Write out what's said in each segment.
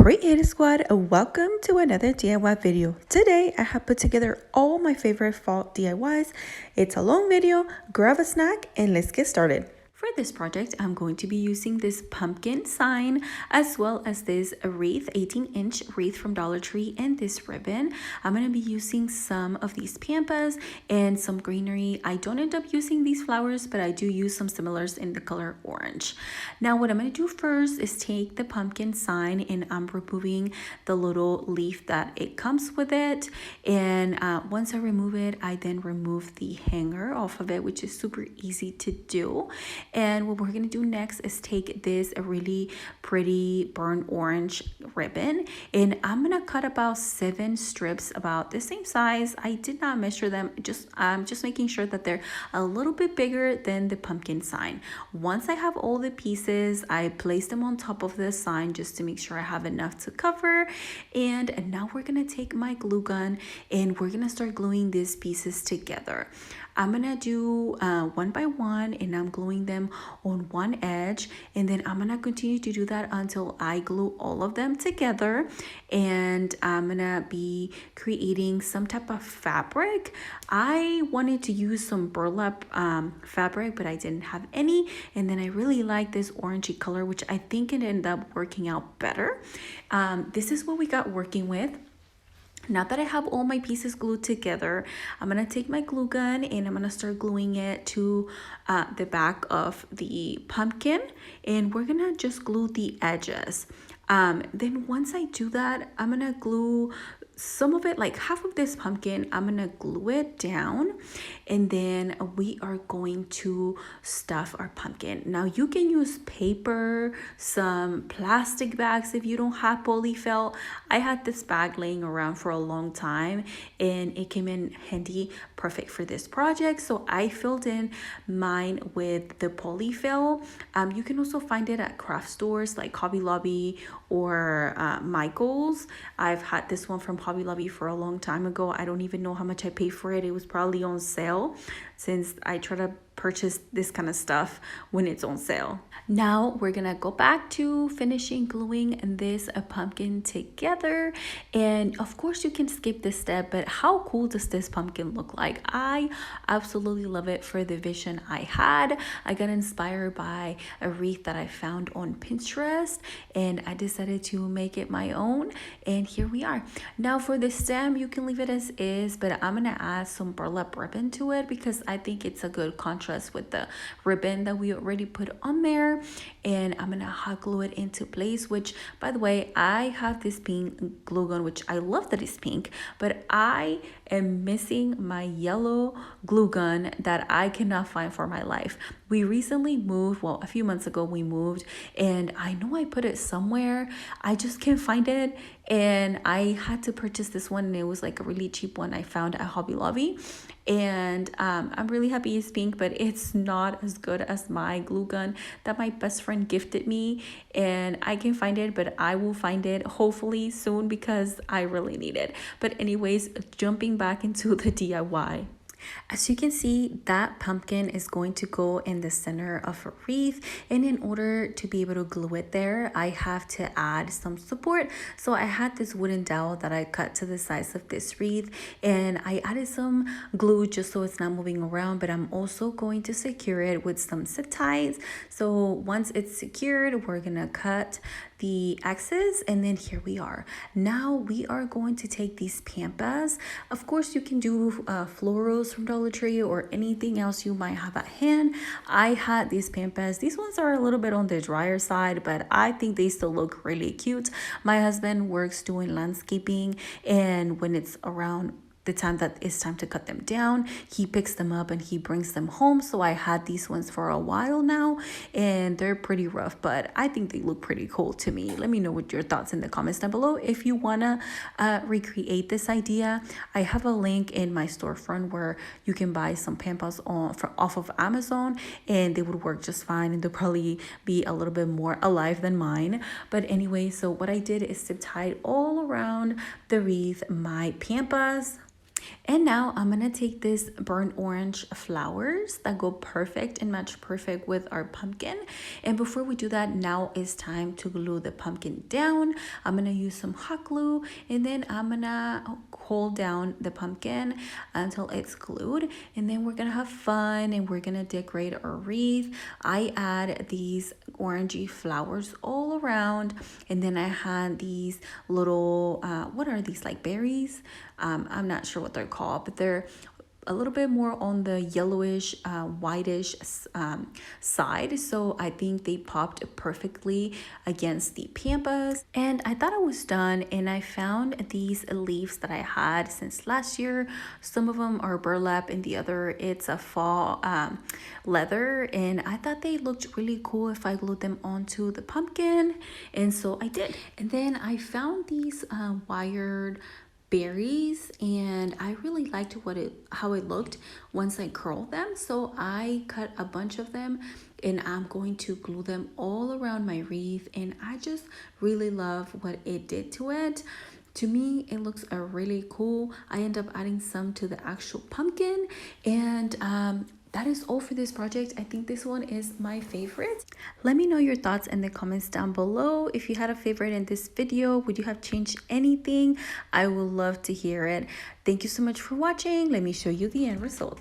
Creative Squad, welcome to another DIY video. Today I have put together all my favorite fall DIYs. It's a long video, grab a snack and let's get started. For this project, I'm going to be using this pumpkin sign as well as this wreath, 18-inch wreath from Dollar Tree, and this ribbon. I'm going to be using some of these pampas and some greenery. I don't end up using these flowers, but I do use some similars in the color orange. Now, what I'm going to do first is take the pumpkin sign and I'm removing the little leaf that it comes with it. And once I remove it, I then remove the hanger off of it, which is super easy to do. And what we're going to do next is take this really pretty burnt orange ribbon and I'm going to cut about 7 strips about the same size. I did not measure them, I'm just making sure that they're a little bit bigger than the pumpkin sign. Once I have all the pieces, I place them on top of the sign just to make sure I have enough to cover. And now we're going to take my glue gun and we're going to start gluing these pieces together. I'm gonna do one by one and I'm gluing them on one edge, and then I'm gonna continue to do that until I glue all of them together. And I'm gonna be creating some type of fabric. I wanted to use some burlap fabric, but I didn't have any, and then I really like this orangey color, which I think it ended up working out better. This is what we got working with. Now that I have all my pieces glued together, I'm going to take my glue gun and I'm going to start gluing it to the back of the pumpkin, and we're going to just glue the edges. Then once I do that, I'm going to glue some of it, like half of this pumpkin, I'm going to glue it down, and then we are going to stuff our pumpkin. Now you can use paper, some plastic bags if you don't have polyfill. I had this bag laying around for a long time and it came in handy, perfect for this project. So I filled in mine with the polyfill. You can also find it at craft stores like Hobby Lobby or Michael's. I've had this one from Hobby Lobby for a long time ago. I don't even know how much I paid for it. It was probably on sale, since I try to purchase this kind of stuff when it's on sale. Now we're gonna go back to finishing gluing this pumpkin together, and of course you can skip this step, but how cool does this pumpkin look like? I absolutely love it for the vision I had. I got inspired by a wreath that I found on Pinterest and I decided to make it my own, and here we are. Now for the stem, you can leave it as is, but I'm gonna add some burlap ribbon to it because I think it's a good contrast with the ribbon that we already put on there. And I'm gonna hot glue it into place, which by the way, I have this pink glue gun, which I love that it's pink, but I am missing my yellow glue gun that I cannot find for my life. We recently moved, well, a few months ago we moved, and I know I put it somewhere, I just can't find it. And I had to purchase this one, and it was like a really cheap one I found at Hobby Lobby. And I'm really happy it's pink, but it's not as good as my glue gun that my best friend gifted me, and I can find it, but I will find it hopefully soon because I really need it. But anyways, jumping back into the DIY. As you can see, that pumpkin is going to go in the center of a wreath, and in order to be able to glue it there, I have to add some support. So I had this wooden dowel that I cut to the size of this wreath, and I added some glue just so it's not moving around, but I'm also going to secure it with some zip ties. So once it's secured, we're gonna cut the axes, and then here we are. Now we are going to take these pampas. Of course you can do florals from Dollar Tree or anything else you might have at hand. I had these pampas. These ones are a little bit on the drier side, but I think they still look really cute. My husband works doing landscaping, and when it's around the time that it's time to cut them down, he picks them up and he brings them home. So I had these ones for a while now, and they're pretty rough, but I think they look pretty cool to me. Let me know what your thoughts in the comments down below. If you wanna recreate this idea, I have a link in my storefront where you can buy some pampas off of Amazon, and they would work just fine, and they'll probably be a little bit more alive than mine. But anyway, so what I did is zip tied all around the wreath my pampas. And now I'm gonna take this burnt orange flowers that go perfect and match perfect with our pumpkin. And before we do that, now it's time to glue the pumpkin down. I'm gonna use some hot glue, and then I'm gonna hold down the pumpkin until it's glued. And then we're gonna have fun and we're gonna decorate our wreath. I add these orangey flowers all around, and then I had these little what are these, like berries? I'm not sure what they're called, but they're a little bit more on the yellowish, whitish side. So I think they popped perfectly against the pampas. And I thought I was done, and I found these leaves that I had since last year. Some of them are burlap, and the other it's a fall leather. And I thought they looked really cool if I glued them onto the pumpkin. And so I did. And then I found these wired berries, and I really liked how it looked once I curled them. So I cut a bunch of them, and I'm going to glue them all around my wreath, and I just really love what it did to it. To me, it looks really cool. I end up adding some to the actual pumpkin, and that is all for this project. I think this one is my favorite. Let me know your thoughts in the comments down below. If you had a favorite in this video, would you have changed anything? I would love to hear it. Thank you so much for watching. Let me show you the end result.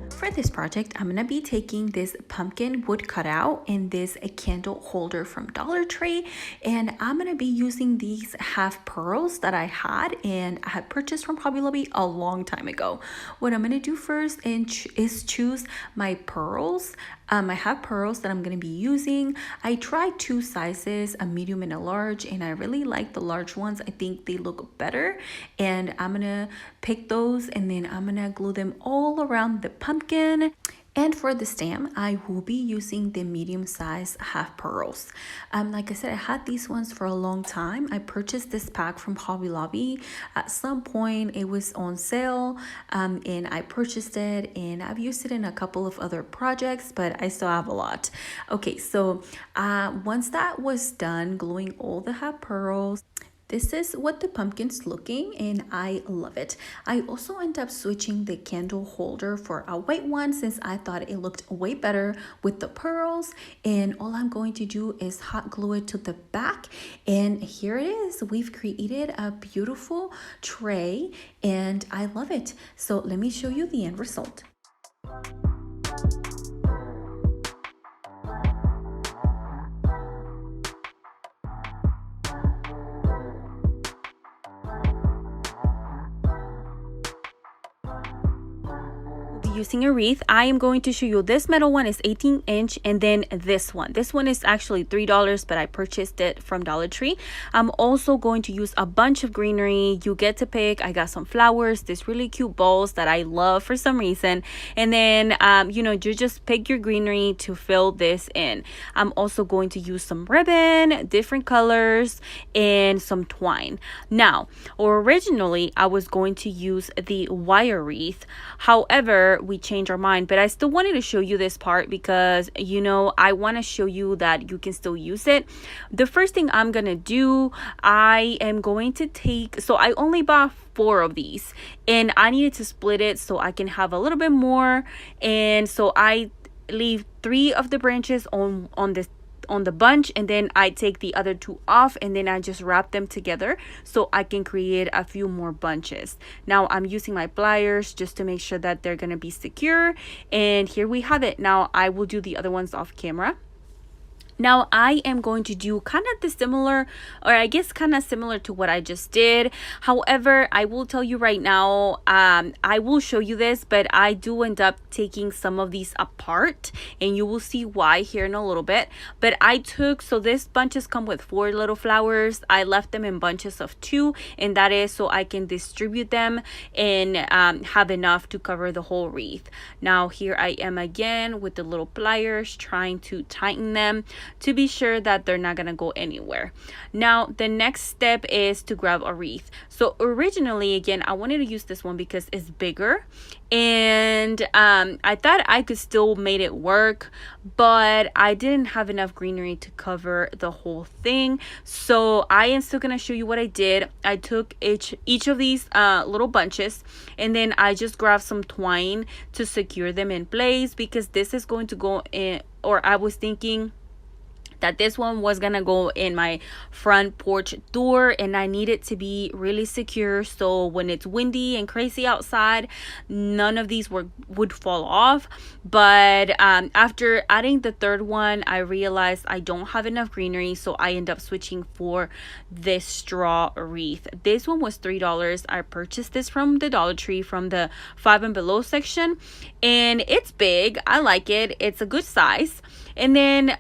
For this project, I'm gonna be taking this pumpkin wood cutout and this candle holder from Dollar Tree, and I'm gonna be using these half pearls that I had and I had purchased from Hobby Lobby a long time ago. What I'm gonna do first is choose my pearls. I have pearls that I'm going to be using. I tried two sizes, a medium and a large, and I really like the large ones. I think they look better, and I'm going to pick those, and then I'm going to glue them all around the pumpkin. And for the stem, I will be using the medium size half pearls. Like I said, I had these ones for a long time. I purchased this pack from Hobby Lobby. At some point, it was on sale, and I purchased it, and I've used it in a couple of other projects, but I still have a lot. Okay, so once that was done, gluing all the half pearls, this is what the pumpkin's looking, and I love it. I also end up switching the candle holder for a white one since I thought it looked way better with the pearls. And all I'm going to do is hot glue it to the back. And here it is. We've created a beautiful tray, and I love it. So let me show you the end result. Using a wreath, I am going to show you this metal one is 18-inch, and then this one is actually $3, but I purchased it from Dollar Tree. I'm also going to use a bunch of greenery. You get to pick. I got some flowers, this really cute balls that I love for some reason, and then you just pick your greenery to fill this in. I'm also going to use some ribbon, different colors, and some twine. Now, originally I was going to use the wire wreath, however we changed our mind, but I still wanted to show you this part because I want to show you that you can still use it. The first thing I'm gonna do, I am going to take, so I only bought 4 of these, and I needed to split it so I can have a little bit more, and so I leave 3 of the branches on the bunch, and then I take the other 2 off, and then I just wrap them together so I can create a few more bunches. Now I'm using my pliers just to make sure that they're gonna be secure, and here we have it. Now I will do the other ones off camera. Now I am going to do kind of similar to what I just did. However, I will tell you right now, I will show you this, but I do end up taking some of these apart, and you will see why here in a little bit. But so this bunches come with 4 little flowers. I left them in bunches of 2, and that is so I can distribute them and have enough to cover the whole wreath. Now here I am again with the little pliers trying to tighten them. to be sure that they're not gonna go anywhere. Now the next step is to grab a wreath. So originally, again, I wanted to use this one because it's bigger, and I thought I could still make it work, but I didn't have enough greenery to cover the whole thing. So I am still gonna show you what I did. I took each of these little bunches, and then I just grabbed some twine to secure them in place, because this is going to go in, or I was thinking that this one was gonna go in my front porch door, and I need it to be really secure, so when it's windy and crazy outside, none of these would fall off. But after adding the third one, I realized I don't have enough greenery, so I end up switching for this straw wreath. This one was $3. I purchased this from the Dollar Tree, from the 5 and below section, and it's big. I like it. It's a good size. And then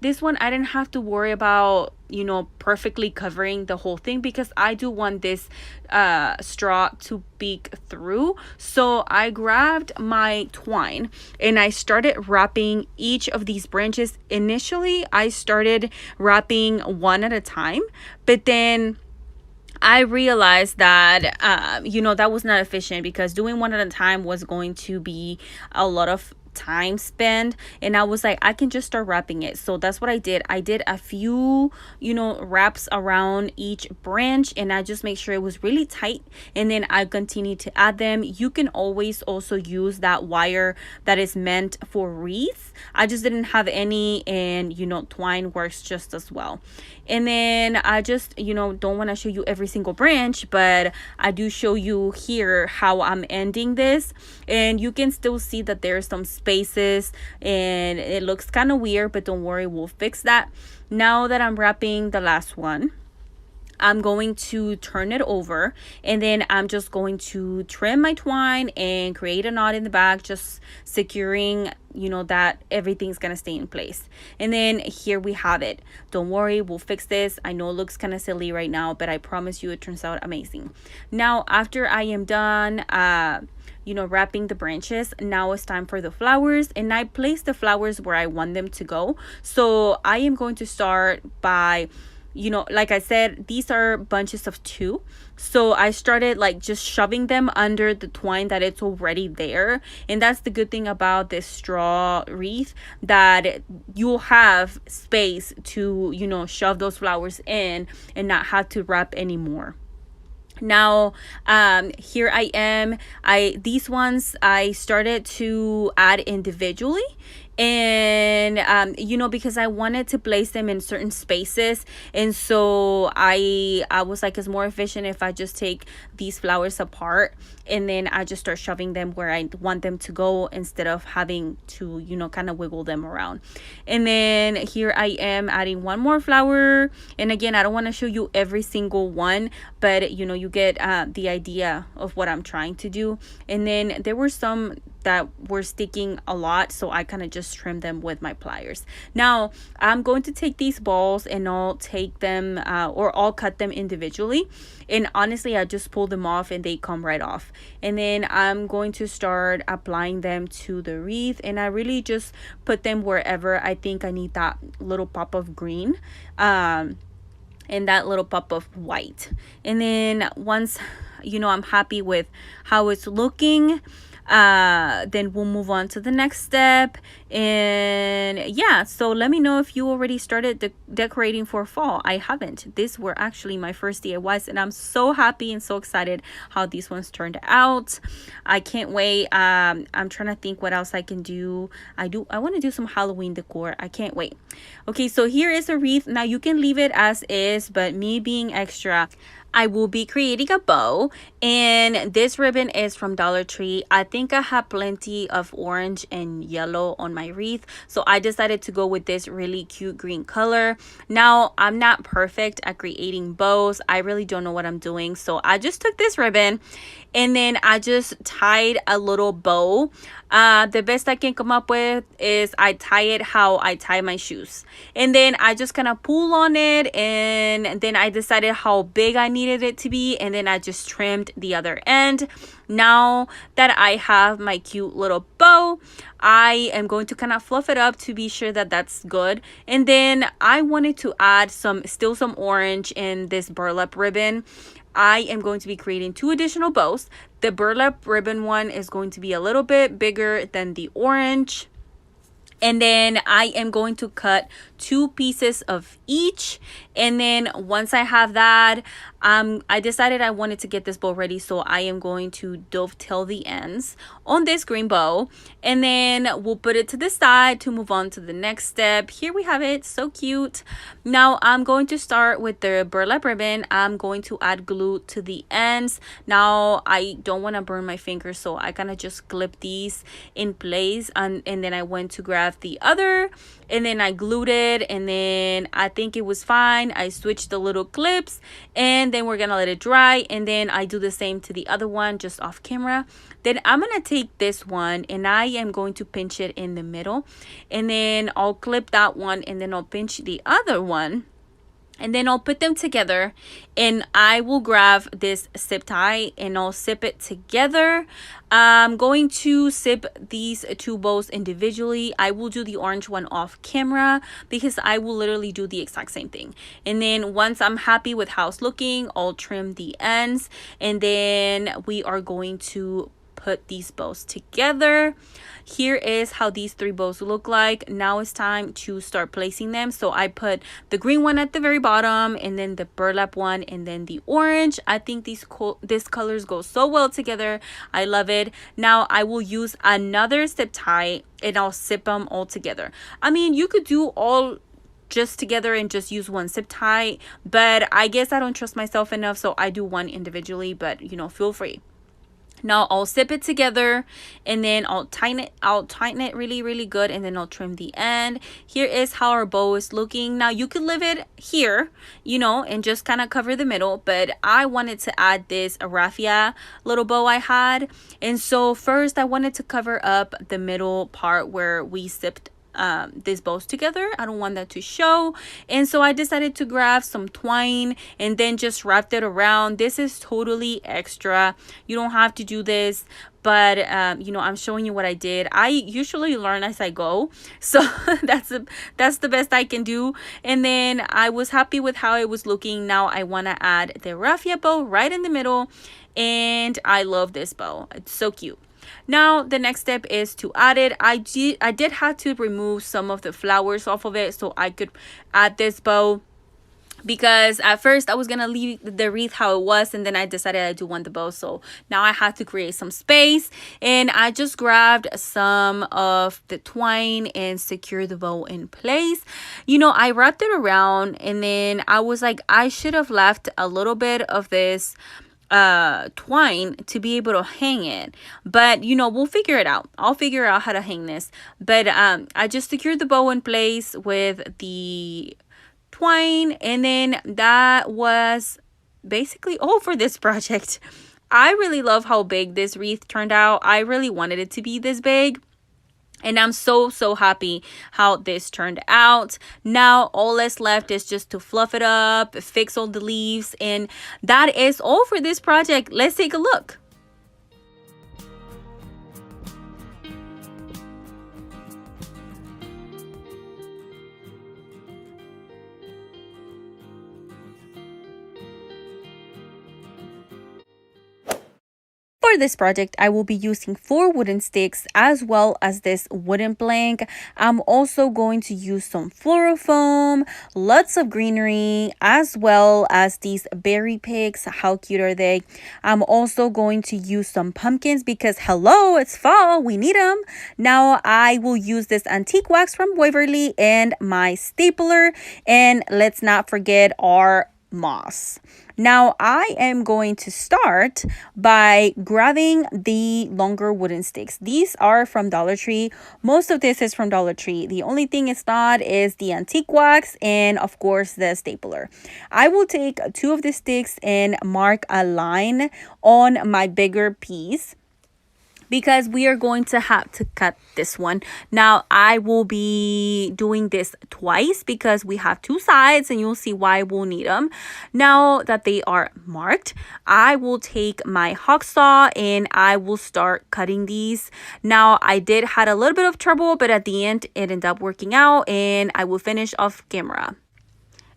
this one, I didn't have to worry about, you know, perfectly covering the whole thing, because I do want this straw to peek through. So I grabbed my twine and I started wrapping each of these branches. Initially, I started wrapping one at a time, but then I realized that, you know, that was not efficient, because doing one at a time was going to be a lot of time spent, and I was like, I can just start wrapping it. So that's what I did. I did a few, you know, wraps around each branch, and I just make sure it was really tight, and then I continued to add them. You can always also use that wire that is meant for wreaths. I just didn't have any, and you know, twine works just as well. And then I just, you know, don't want to show you every single branch, but I do show you here how I'm ending this, and you can still see that there's some spaces and it looks kind of weird, but don't worry, we'll fix that. Now that I'm wrapping the last one, I'm going to turn it over, and then I'm just going to trim my twine and create a knot in the back, just securing, you know, that everything's gonna stay in place. And then here we have it. Don't worry, we'll fix this. I know it looks kind of silly right now, but I promise you it turns out amazing. Now after I am done you know, wrapping the branches, now it's time for the flowers, and I place the flowers where I want them to go. So I am going to start by, you know, like I said, these are bunches of 2. So I started like just shoving them under the twine that it's already there. And that's the good thing about this straw wreath, that you'll have space to, you know, shove those flowers in and not have to wrap anymore. Now here I am. These ones I started to add individually, and you know, because I wanted to place them in certain spaces, and so I was like, it's more efficient if I just take these flowers apart, and then I just start shoving them where I want them to go, instead of having to, you know, kind of wiggle them around. And then here I am adding one more flower, and again, I don't want to show you every single one, but you know, you get the idea of what I'm trying to do. And then there were some that were sticking a lot, so I kind of just trimmed them with my pliers. Now I'm going to take these balls and I'll take them or I'll cut them individually, and honestly I just pull them off and they come right off. And then I'm going to start applying them to the wreath, and I really just put them wherever I think I need that little pop of green and that little pop of white. And then once, you know, I'm happy with how it's looking, then we'll move on to the next step. And yeah, so let me know if you already started decorating for fall. I haven't. These were actually my first DIYs, and I'm so happy and so excited how these ones turned out. I can't wait. I'm trying to think what else I can do. I want to do some Halloween decor. I can't wait. Okay, so here is a wreath. Now you can leave it as is, but me being extra, I will be creating a bow, and this ribbon is from Dollar Tree. I think I have plenty of orange and yellow on my wreath, so I decided to go with this really cute green color. Now I'm not perfect at creating bows. I really don't know what I'm doing, so I just took this ribbon and then I just tied a little bow. The best I can come up with is I tie it how I tie my shoes, and then I just kind of pull on it, and then I decided how big I needed it to be, and then I just trimmed the other end. Now that I have my cute little bow, I am going to kind of fluff it up to be sure that that's good. And then I wanted to add some orange in this burlap ribbon. I am going to be creating 2 additional bows. The burlap ribbon one is going to be a little bit bigger than the orange. And then I am going to cut 2 pieces of each. And then once I have that, I decided I wanted to get this bow ready. So I am going to dovetail the ends on this green bow. And then we'll put it to the side to move on to the next step. Here we have it. So cute. Now I'm going to start with the burlap ribbon. I'm going to add glue to the ends. Now I don't want to burn my fingers, so I kind of just clip these in place. And then I went to grab the other, and then I glued it, and then I think it was fine. I switched the little clips, and then we're gonna let it dry, and then I do the same to the other one just off camera. Then I'm gonna take this one and I am going to pinch it in the middle, and then I'll clip that one, and then I'll pinch the other one, and then I'll put them together, and I will grab this zip tie and I'll zip it together. I'm going to zip these 2 bows individually. I will do the orange one off camera because I will literally do the exact same thing. And then once I'm happy with how it's looking, I'll trim the ends, and then we are going to put these bows together. Here is how these 3 bows look like. Now it's time to start placing them. So I put the green one at the very bottom, and then the burlap one, and then the orange. I think these colors go so well together. I love it. Now I will use another zip tie and I'll zip them all together. I mean, you could do all just together and just use one zip tie, but I guess I don't trust myself enough, so I do one individually, but you know, feel free. Now I'll zip it together, and then I'll tighten it really good, and then I'll trim the end. Here is how our bow is looking. Now you could leave it here, you know, and just kind of cover the middle, but I wanted to add this raffia little bow I had. And so first I wanted to cover up the middle part where we zipped these bows together. I don't want that to show, and so I decided to grab some twine and then just wrapped it around. This is totally extra. You don't have to do this, but you know, I'm showing you what I did. I usually learn as I go, so that's the best I can do. And then I was happy with how it was looking. Now I want to add the raffia bow right in the middle, and I love this bow. It's so cute. Now the next step is to add it. I did have to remove some of the flowers off of it so I could add this bow, because at first I was gonna leave the wreath how it was, and then I decided I do want the bow, so now I had to create some space, and I just grabbed some of the twine and secured the bow in place. You know, I wrapped it around, and then I was like, I should have left a little bit of this twine to be able to hang it, but you know, we'll figure it out. I'll figure out how to hang this, but I just secured the bow in place with the twine, and then that was basically all for this project. I really love how big this wreath turned out. I really wanted it to be this big, and I'm so happy how this turned out. Now all that's left is just to fluff it up, fix all the leaves, and that is all for this project. Let's take a look. For this project, I will be using 4 wooden sticks as well as this wooden plank. I'm also going to use some floral foam, lots of greenery, as well as these berry picks. How cute are they? I'm also going to use some pumpkins because hello, it's fall, we need them. Now I will use this antique wax from Waverly and my stapler, and let's not forget our moss. Now I am going to start by grabbing the longer wooden sticks. These are from Dollar Tree. Most of this is from Dollar Tree. The only thing it's not is the antique wax and of course the stapler. I will take 2 of the sticks and mark a line on my bigger piece, because we are going to have to cut this one. Now, I will be doing this twice because we have 2 sides and you'll see why we'll need them. Now that they are marked, I will take my hacksaw and I will start cutting these. Now, I did had a little bit of trouble, but at the end, it ended up working out and I will finish off camera.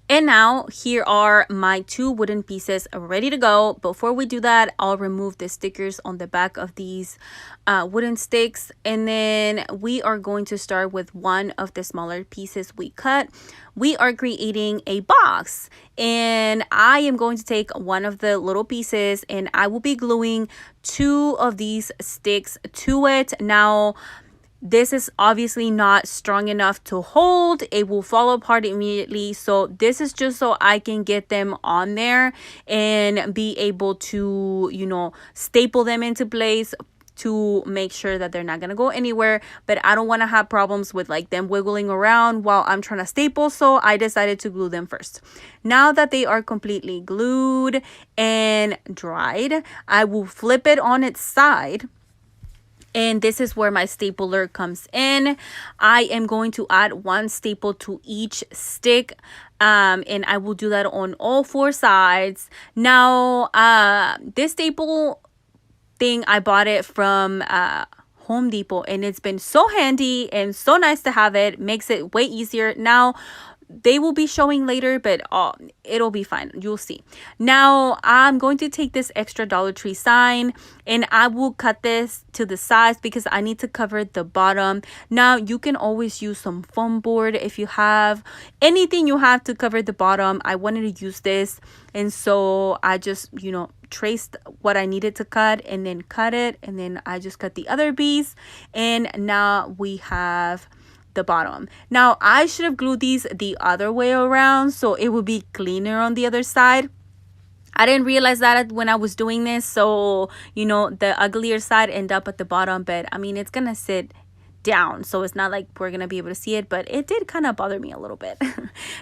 And now here are my 2 wooden pieces ready to go. Before we do that, I'll remove the stickers on the back of these wooden sticks. And then we are going to start with one of the smaller pieces we cut. We are creating a box. And I am going to take one of the little pieces and I will be gluing 2 of these sticks to it. Now, this is obviously not strong enough to hold. It will fall apart immediately. So this is just so I can get them on there and be able to, staple them into place to make sure that they're not going to go anywhere. But I don't want to have problems with like them wiggling around while I'm trying to staple. So I decided to glue them first. Now that they are completely glued and dried, I will flip it on its side. And this is where my stapler comes in. I am going to add 1 staple to each stick. And I will do that on all 4 sides. Now, this staple thing, I bought it from Home Depot. And it's been so handy and so nice to have it. Makes it way easier. Now, they will be showing later, but it'll be fine. You'll see. Now, I'm going to take this extra Dollar Tree sign and I will cut this to the size because I need to cover the bottom. Now, you can always use some foam board if you have anything you have to cover the bottom. I wanted to use this. And so I just, traced what I needed to cut and then cut it. And then I just cut the other piece. And now we have the bottom. Now, I should have glued these the other way around so it would be cleaner on the other side. I didn't realize that when I was doing this. So, the uglier side end up at the bottom. But, I mean, it's going to sit down. So, it's not like we're going to be able to see it. But it did kind of bother me a little bit.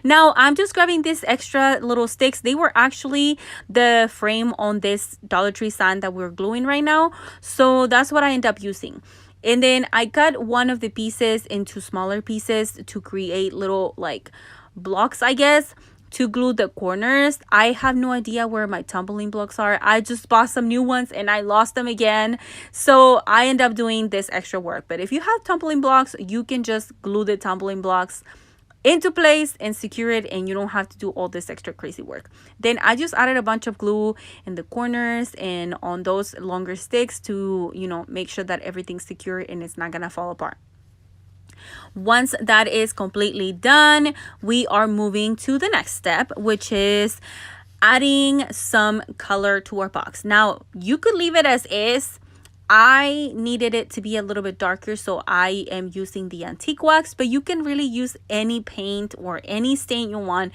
Now, I'm just grabbing this extra little sticks. They were actually the frame on this Dollar Tree sign that we're gluing right now. So, that's what I end up using. And then I cut one of the pieces into smaller pieces to create little like blocks, I guess, to glue the corners. I have no idea where my tumbling blocks are. I just bought some new ones and I lost them again. So I end up doing this extra work. But if you have tumbling blocks, you can just glue the tumbling blocks into place and secure it, and you don't have to do all this extra crazy work. Then I just added a bunch of glue in the corners and on those longer sticks to make sure that everything's secure and it's not gonna fall apart. Once that is completely done, we are moving to the next step, which is adding some color to our box. Now, you could leave it as is. I needed it to be a little bit darker, so I am using the antique wax, but you can really use any paint or any stain you want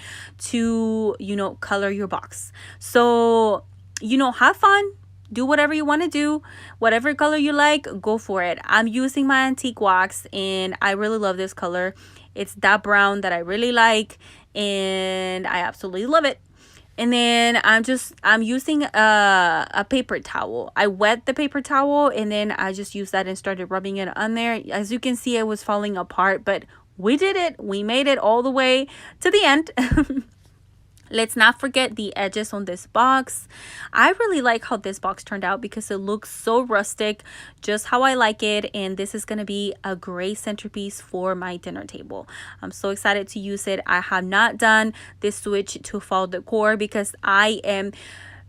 to, color your box. So, have fun. Do whatever you want to do. Whatever color you like, go for it. I'm using my antique wax and I really love this color. It's that brown that I really like and I absolutely love it. And then I'm using a paper towel. I wet the paper towel and then I just used that and started rubbing it on there. As you can see, it was falling apart, but we did it. We made it all the way to the end. Let's not forget the edges on this box. I really like how this box turned out because it looks so rustic, just how I like it. And this is going to be a great centerpiece for my dinner table. I'm so excited to use it. I have not done this switch to fall decor because I am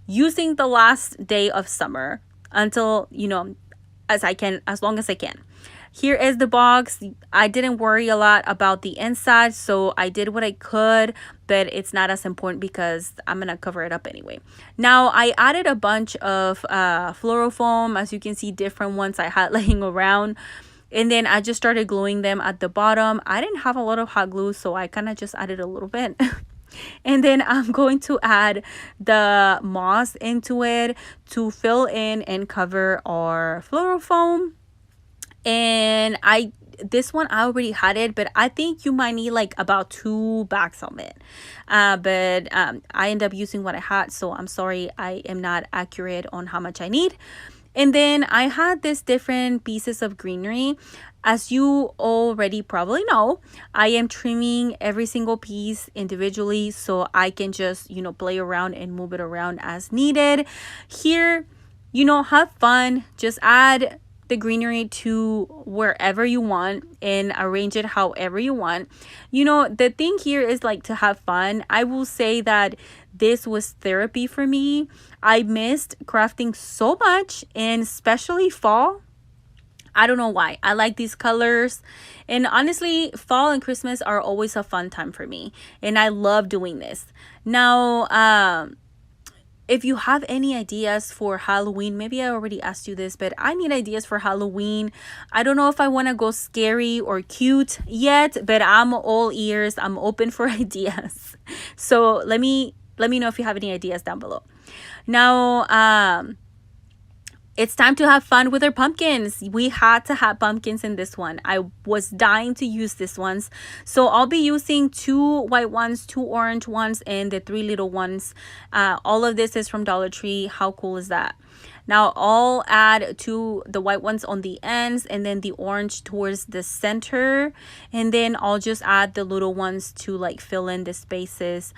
using the last day of summer until, as long as I can. Here is the box. I didn't worry a lot about the inside, so I did what I could, but it's not as important because I'm going to cover it up anyway. Now, I added a bunch of fluorofoam, as you can see, different ones I had laying around. And then I just started gluing them at the bottom. I didn't have a lot of hot glue, so I kind of just added a little bit. And then I'm going to add the moss into it to fill in and cover our floral foam. And this one I already had it, but I think you might need like about 2 bags of it. But I end up using what I had, so I'm sorry I am not accurate on how much I need. And then I had these different pieces of greenery. As you already probably know, I am trimming every single piece individually so I can just, play around and move it around as needed. Here, have fun. Just add the greenery to wherever you want and arrange it however you want. The thing here is like to have fun. I will say that this was therapy for me. I missed crafting so much, and especially fall. I don't know why. I like these colors. And honestly, fall and Christmas are always a fun time for me. And I love doing this. Now, if you have any ideas for Halloween, maybe I already asked you this, but I need ideas for Halloween. I don't know if I want to go scary or cute yet, but I'm all ears. I'm open for ideas. So let me know if you have any ideas down below. Now, it's time to have fun with our pumpkins. We had to have pumpkins in this one. I was dying to use these ones. So I'll be using 2 white ones, 2 orange ones, and the 3 little ones. All of this is from Dollar Tree. How cool is that? Now I'll add the white ones on the ends and then the orange towards the center. And then I'll just add the little ones to like fill in the spaces.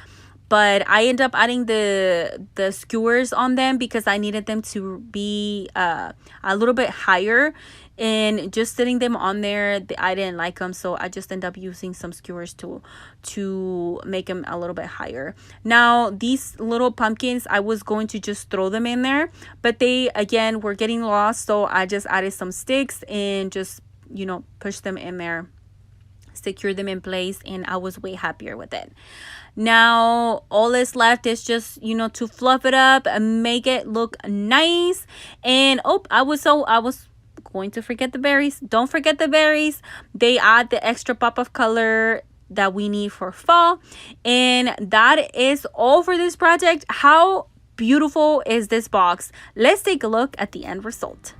But I end up adding the skewers on them because I needed them to be a little bit higher. And just sitting them on there, I didn't like them. So I just end up using some skewers to make them a little bit higher. Now, these little pumpkins, I was going to just throw them in there. But they, again, were getting lost. So I just added some sticks and just, push them in there. Secure them in place, and I was way happier with it. Now all that's left is just to fluff it up and make it look nice. And I was going to forget the berries. Don't forget the berries. They add the extra pop of color that we need for fall. And that is all for this project. How beautiful is this box? Let's take a look at the end result.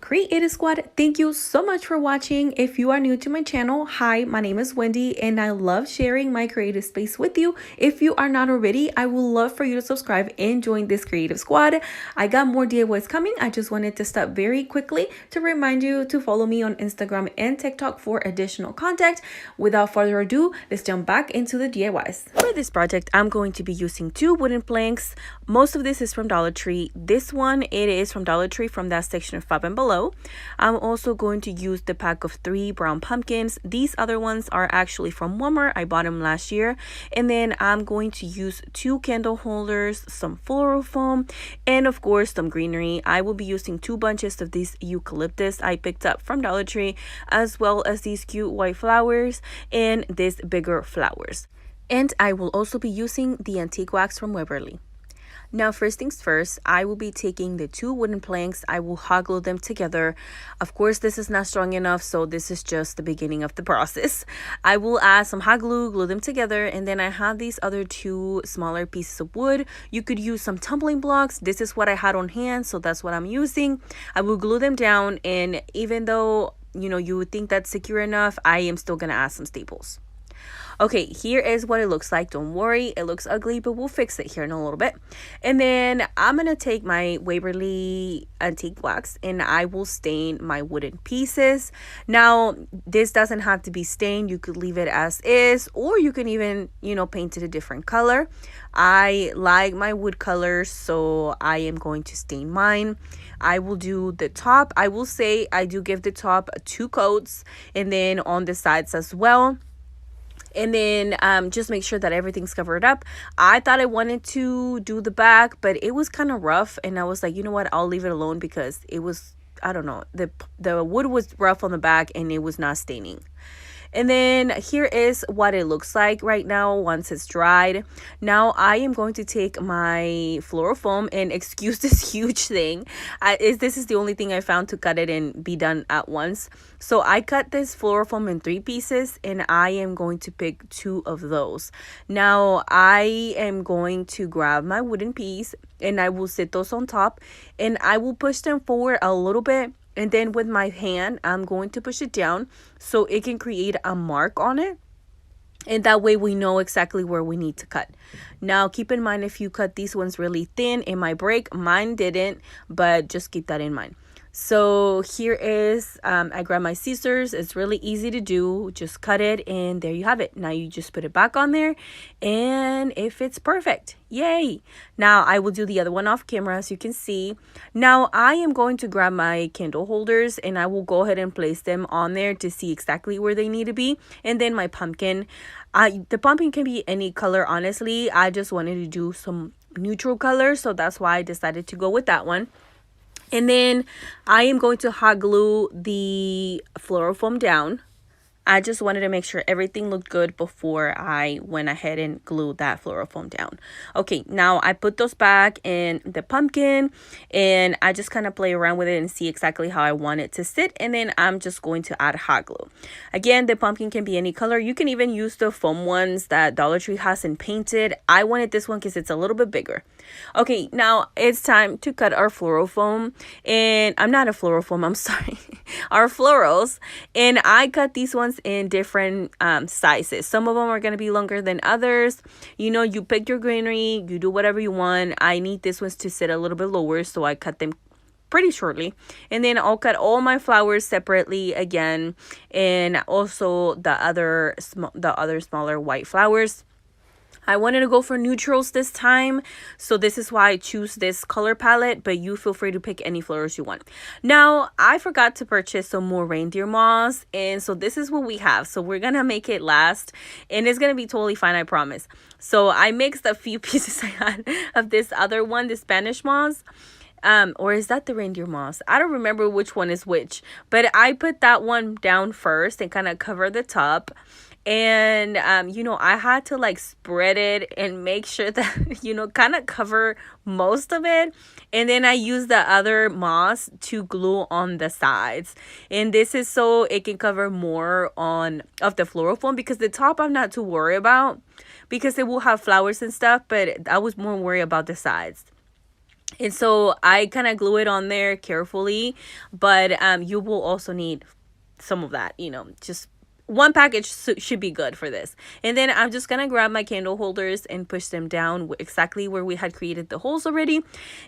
Creative Squad, thank you so much for watching. If you are new to my channel, hi, my name is Wendy and I love sharing my creative space with you. If you are not already, I would love for you to subscribe and join this Creative Squad. I got more DIYs coming. I just wanted to stop very quickly to remind you to follow me on Instagram and TikTok for additional content. Without further ado, let's jump back into the DIYs. For this project, I'm going to be using 2 wooden planks. Most of this is from Dollar Tree. This one, it is from Dollar Tree from that section of Five and Below. I'm also going to use the pack of 3 brown pumpkins. These other ones are actually from Walmart. I bought them last year. And then I'm going to use 2 candle holders, some floral foam, and of course some greenery. I will be using 2 bunches of these eucalyptus I picked up from Dollar Tree, as well as these cute white flowers and these bigger flowers. And I will also be using the antique wax from Waverly. Now, first things first, I will be taking the 2 wooden planks. I will hot glue them together. Of course, this is not strong enough, so this is just the beginning of the process. I will add some hot glue, glue them together, and then I have these other 2 smaller pieces of wood. You could use some tumbling blocks. This is what I had on hand, so that's what I'm using. I will glue them down, and even though, you would think that's secure enough, I am still going to add some staples. Okay, here is what it looks like. Don't worry, it looks ugly, but we'll fix it here in a little bit. And then I'm going to take my Waverly antique wax and I will stain my wooden pieces. Now, this doesn't have to be stained. You could leave it as is, or you can even, paint it a different color. I like my wood colors, so I am going to stain mine. I will do the top. I will say I do give the top 2 coats and then on the sides as well. And then just make sure that everything's covered up. I thought I wanted to do the back, but it was kind of rough, and I was like, you know what, I'll leave it alone because it was, I don't know, the wood was rough on the back and it was not staining. And then here is what it looks like right now once it's dried. Now I am going to take my fluorofoam, and excuse this huge thing. This is the only thing I found to cut it and be done at once. So I cut this fluorofoam in 3 pieces, and I am going to pick 2 of those. Now I am going to grab my wooden piece, and I will sit those on top, and I will push them forward a little bit. And then with my hand, I'm going to push it down so it can create a mark on it. And that way we know exactly where we need to cut. Now, keep in mind, if you cut these ones really thin, it might break. Mine didn't, but just keep that in mind. So here is, I grab my scissors. It's really easy to do. Just cut it, and there you have it. Now you just put it back on there, and it fits perfect. Yay! Now I will do the other one off camera, as you can see. Now I am going to grab my candle holders, and I will go ahead and place them on there to see exactly where they need to be. And then my pumpkin. The pumpkin can be any color, honestly. I just wanted to do some neutral color, so that's why I decided to go with that one. And then I am going to hot glue the fluorofoam down. I just wanted to make sure everything looked good before I went ahead and glued that fluorofoam down. Okay, now I put those back in the pumpkin, and I just kind of play around with it and see exactly how I want it to sit. And then I'm just going to add hot glue. Again, the pumpkin can be any color. You can even use the foam ones that Dollar Tree has and painted. I wanted this one because it's a little bit bigger. Okay, now it's time to cut our fluorofoam. And I'm not a fluorofoam, I'm sorry. Our florals. And I cut these ones in different sizes. Some of them are going to be longer than others. You know, you pick your greenery, you do whatever you want. I need this ones to sit a little bit lower, so I cut them pretty shortly. And then I'll cut all my flowers separately again, and also the other smaller white flowers. I wanted to go for neutrals this time, so this is why I choose this color palette, but you feel free to pick any flowers you want. Now, I forgot to purchase some more reindeer moss, and so this is what we have. So we're gonna make it last, and it's gonna be totally fine, I promise. So I mixed a few pieces I had of this other one, the Spanish moss. Or is that the reindeer moss? I don't remember which one is which, but I put that one down first and kind of cover the top. And you know, I had to like spread it and make sure that, you know, kind of cover most of it. And then I used the other moss to glue on the sides, and this is so it can cover more of the fluorofoam, because the top I'm not too worried about because it will have flowers and stuff, but I was more worried about the sides. And so I kind of glue it on there carefully, but you will also need some of that, you know, just one package should be good for this. And then I'm just gonna grab my candle holders and push them down exactly where we had created the holes already.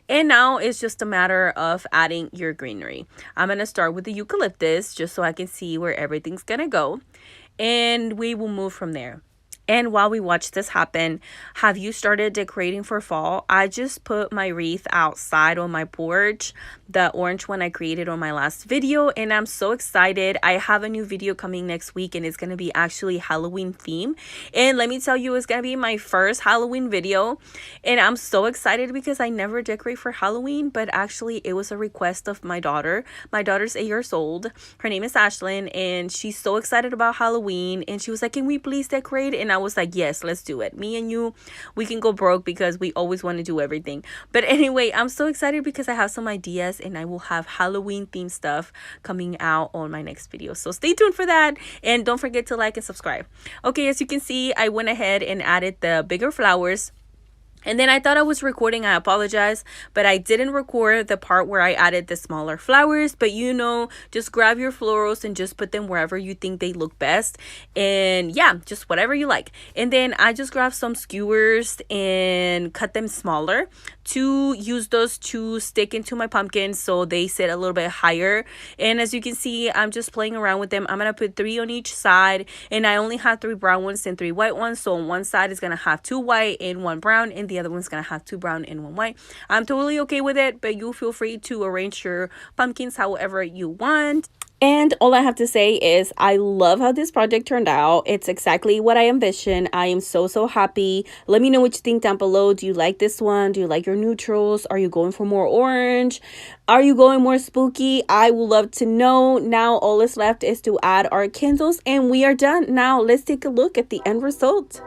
And now it's just a matter of adding your greenery. I'm gonna start with the eucalyptus just so I can see where everything's gonna go, and we will move from there. And while we watch this happen, have you started decorating for fall? I just put my wreath outside on my porch, the orange one I created on my last video, and I'm so excited. I have a new video coming next week, and it's going to be actually Halloween theme. And let me tell you, it's going to be my first Halloween video, and I'm so excited because I never decorate for Halloween, but actually it was a request of my daughter. My daughter's 8 years old. Her name is Ashlyn, and she's so excited about Halloween, and she was like, can we please decorate? And I was like, yes, let's do it. Me and you, we can go broke because we always want to do everything. But anyway, I'm so excited because I have some ideas, and I will have Halloween themed stuff coming out on my next video. So stay tuned for that, and don't forget to like and subscribe. Okay, as you can see, I went ahead and added the bigger flowers. And then I thought I was recording, I apologize, but I didn't record the part where I added the smaller flowers. But you know, just grab your florals and just put them wherever you think they look best. And yeah, just whatever you like. And then I just grabbed some skewers and cut them smaller to use those to stick into my pumpkins so they sit a little bit higher. And as you can see, I'm just playing around with them. I'm going to put 3 on each side, and I only have 3 brown ones and 3 white ones. So on one side is going to have 2 white and 1 brown, and the other one's gonna have 2 brown and 1 white. I'm totally okay with it, but you feel free to arrange your pumpkins however you want. And all I have to say is I love how this project turned out. It's exactly what I envisioned. I am so happy. Let me know what you think down below. Do you like this one? Do you like your neutrals? Are you going for more orange? Are you going more spooky? I would love to know. Now all that's left is to add our candles and we are done. Now let's take a look at the end result.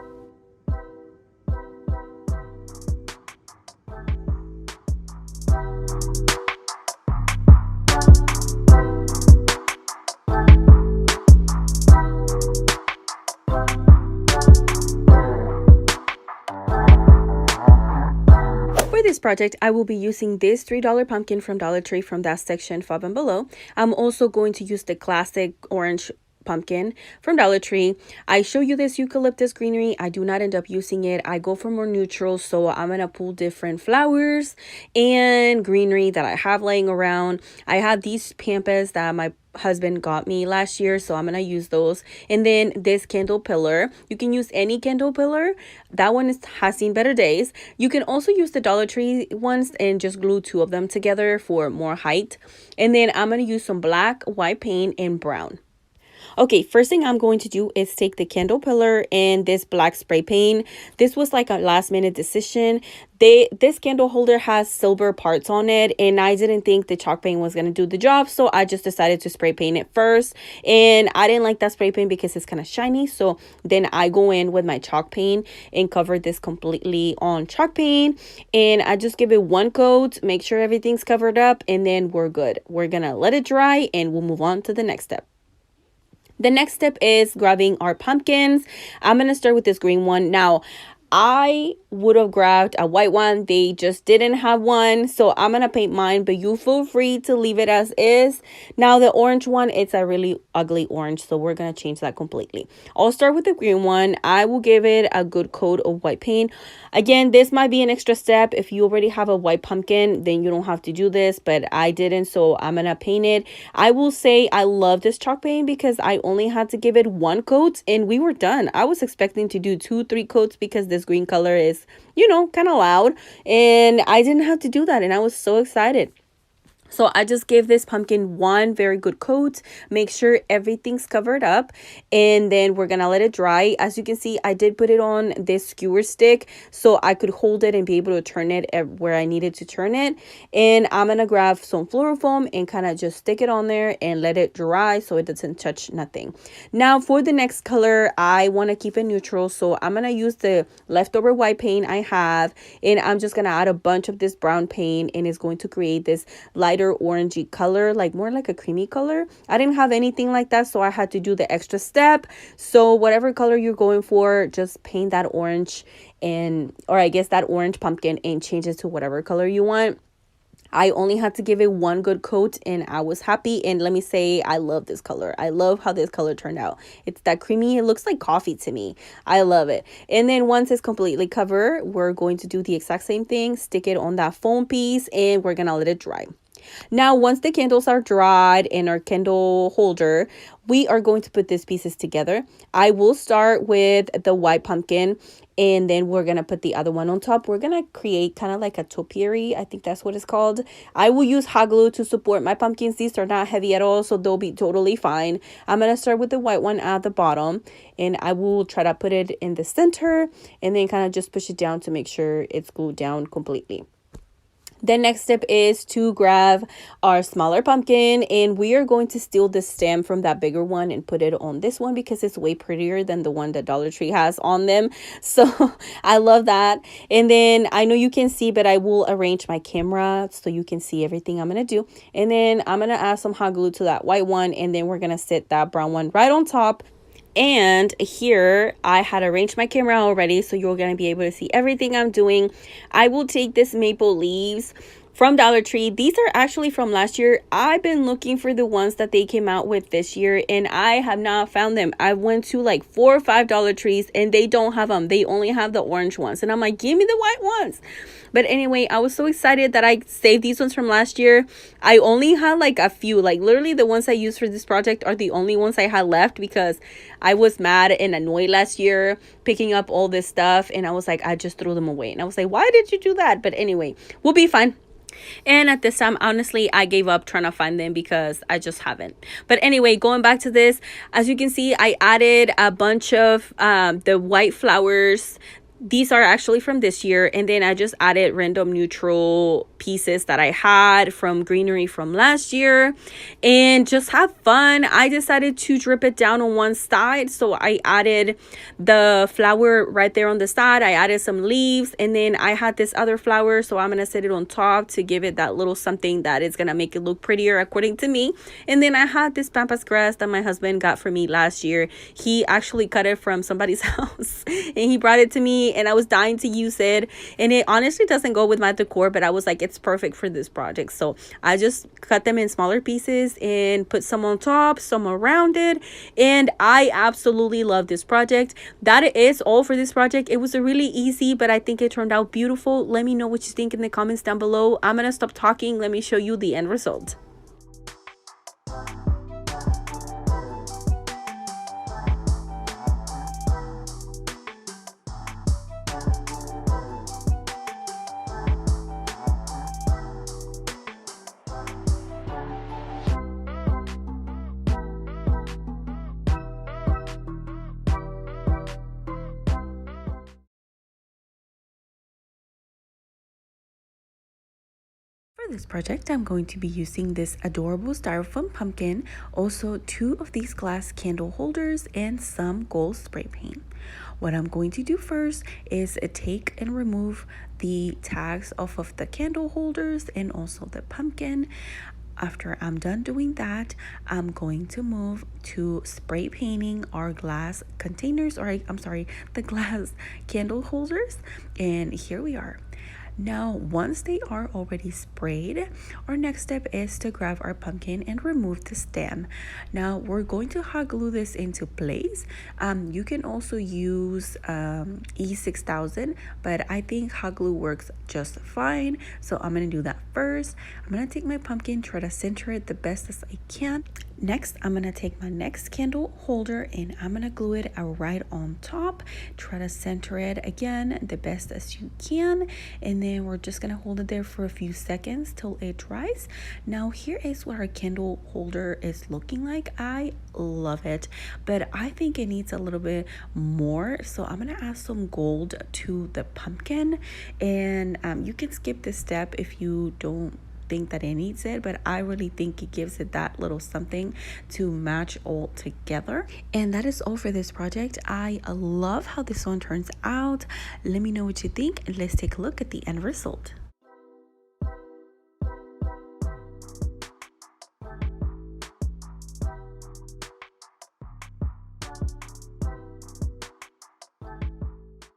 For this project, I will be using this $3 pumpkin from Dollar Tree from that section above and below. I'm also going to use the classic orange pumpkin from Dollar Tree. I show you this eucalyptus greenery. I do not end up using it. I go for more neutrals, so I'm gonna pull different flowers and greenery that I have laying around. I have these pampas that my husband got me last year, so I'm gonna use those. And then this candle pillar, you can use any candle pillar. That one has seen better days. You can also use the Dollar Tree ones and just glue two of them together for more height. And then I'm gonna use some black, white paint, and brown. Okay, first thing I'm going to do is take the candle pillar and this black spray paint. This was like a last minute decision. This candle holder has silver parts on it and I didn't think the chalk paint was going to do the job, so I just decided to spray paint it first. And I didn't like that spray paint because it's kind of shiny, so then I go in with my chalk paint and cover this completely on chalk paint, and I just give it one coat, make sure everything's covered up, and then we're good. We're gonna let it dry and we'll move on to the next step. The next step is grabbing our pumpkins. I'm going to start with this green one. Now, I would have grabbed a white one. They just didn't have one, so I'm gonna paint mine, but you feel free to leave it as is. Now the orange one, it's a really ugly orange, so we're gonna change that completely. I'll start with the green one. I will give it a good coat of white paint. Again, this might be an extra step. If you already have a white pumpkin, then you don't have to do this, but I didn't, so I'm gonna paint it. I will say I love this chalk paint because I only had to give it one coat and we were done. I was expecting to do 2-3 coats because this green color is, you know, kind of loud, and I didn't have to do that, and I was so excited. So I just gave this pumpkin one very good coat, make sure everything's covered up, and then we're gonna let it dry. As you can see, I did put it on this skewer stick so I could hold it and be able to turn it where I needed to turn it. And I'm gonna grab some fluorofoam and kind of just stick it on there and let it dry so it doesn't touch nothing. Now for the next color, I want to keep it neutral, so I'm gonna use the leftover white paint I have, and I'm just gonna add a bunch of this brown paint, and it's going to create this lighter orangey color, like more like a creamy color. I didn't have anything like that, so I had to do the extra step. So whatever color you're going for, just paint that orange, and or I guess that orange pumpkin, and change it to whatever color you want. I only had to give it one good coat and I was happy. And let me say, I love this color. I love how this color turned out. It's that creamy, it looks like coffee to me. I love it. And then once it's completely covered, we're going to do the exact same thing, stick it on that foam piece, and we're gonna let it dry. Now, once the candles are dried in our candle holder, we are going to put these pieces together. I will start with the white pumpkin, and then we're going to put the other one on top. We're going to create kind of like a topiary. I think that's what it's called. I will use hot glue to support my pumpkins. These are not heavy at all, so they'll be totally fine. I'm going to start with the white one at the bottom, and I will try to put it in the center and then kind of just push it down to make sure it's glued down completely. The next step is to grab our smaller pumpkin, and we are going to steal the stem from that bigger one and put it on this one because it's way prettier than the one that Dollar Tree has on them. So I love that. And then I know you can see, but I will arrange my camera so you can see everything I'm going to do. And then I'm going to add some hot glue to that white one, and then we're going to sit that brown one right on top. And here I had arranged my camera already, so you're going to be able to see everything I'm doing. I will take this maple leaves from Dollar Tree. These are actually from last year. I've been looking for the ones that they came out with this year, and I have not found them. I went to like 4 or 5 Dollar Trees and they don't have them. They only have the orange ones, and I'm like, give me the white ones. But anyway, I was so excited that I saved these ones from last year. I only had like a few, like literally the ones I used for this project are the only ones I had left because I was mad and annoyed last year picking up all this stuff, and I was like, I just threw them away. And I was like, why did you do that? But anyway, we'll be fine. And at this time, honestly, I gave up trying to find them because I just haven't. But anyway, going back to this, as you can see, I added a bunch of the white flowers. These are actually from this year, and then I just added random neutral pieces that I had from greenery from last year, and just have fun. I decided to drip it down on one side, so I added the flower right there on the side. I added some leaves, and then I had this other flower, so I'm gonna set it on top to give it that little something that is gonna make it look prettier according to me. And then I had this pampas grass that my husband got for me last year. He actually cut it from somebody's house and he brought it to me, and I was dying to use it, and it honestly doesn't go with my decor, but I was like, it's perfect for this project. So I just cut them in smaller pieces and put some on top, some around it, and I absolutely love this project. That is all for this project. It was a really easy, but I think it turned out beautiful. Let me know what you think in the comments down below. I'm gonna stop talking. Let me show you the end result. For this project, I'm going to be using this adorable styrofoam pumpkin, also 2 of these glass candle holders, and some gold spray paint. What I'm going to do first is take and remove the tags off of the candle holders and also the pumpkin. After I'm done doing that, I'm going to move to spray painting our glass containers, or I'm sorry, the glass candle holders. And here we are. Now, once they are already sprayed, our next step is to grab our pumpkin and remove the stem. Now, we're going to hot glue this into place. You can also use E6000, but I think hot glue works just fine. So I'm going to do that first. I'm going to take my pumpkin, try to center it the best as I can. Next, I'm going to take my next candle holder and I'm going to glue it right on top. Try to center it again the best as you can. And then we're just going to hold it there for a few seconds till it dries. Now, here is what our candle holder is looking like. I love it, but I think it needs a little bit more. So I'm going to add some gold to the pumpkin. And you can skip this step if you don't think that it needs it, but I really think it gives it that little something to match all together. And that is all for this project. I love how this one turns out. Let me know what you think, and let's take a look at the end result.